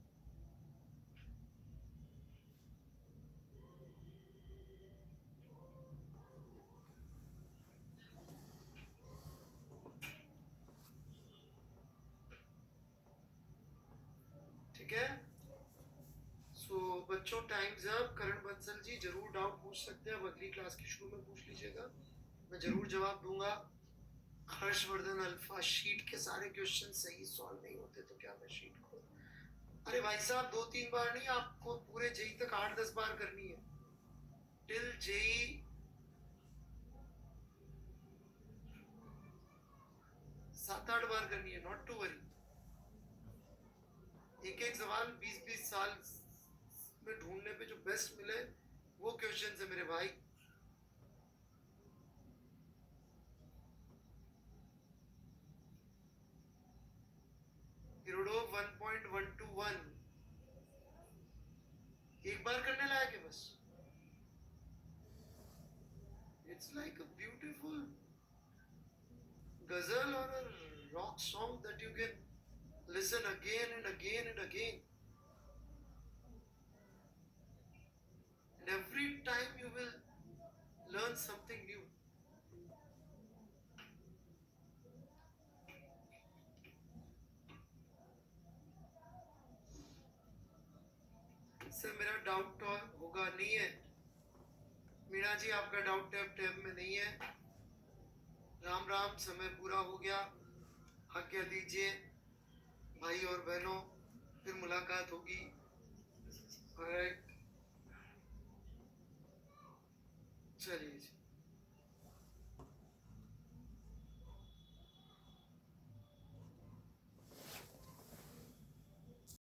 ठीक है, सो बच्चों टाइम्स अप। करण बंसल जी जरूर डाउट पूछ सकते हैं, अब अगली क्लास के शुरू में पूछ लीजिएगा, मैं जरूर जवाब दूंगा। हर्षवर्धन अल्फा, शीट के सारे क्वेश्चन सही सॉल्व नहीं होते तो क्या मैं शीट को, अरे भाई साहब 2-3 बार नहीं, आपको पूरे जेई तक 8-10 बार करनी है, टिल जेई 7-8 बार करनी है, नॉट टू वरी। एक एक सवाल 20-20 साल में ढूंढने पे जो बेस्ट मिले वो क्वेश्चन है मेरे भाई। हिरोडोव 1.121 एक बार करने लायक है बस। इट्स लाइक अ ब्यूटीफुल गजल और a rock song that you can listen again and again and again, and every time you will learn something new. इससे मेरा डाउट होगा नहीं है मीणा जी, आपका डाउट टैब में नहीं है। राम राम, समय पूरा हो गया, आज्ञा दीजिए भाई और बहनों, फिर मुलाकात होगी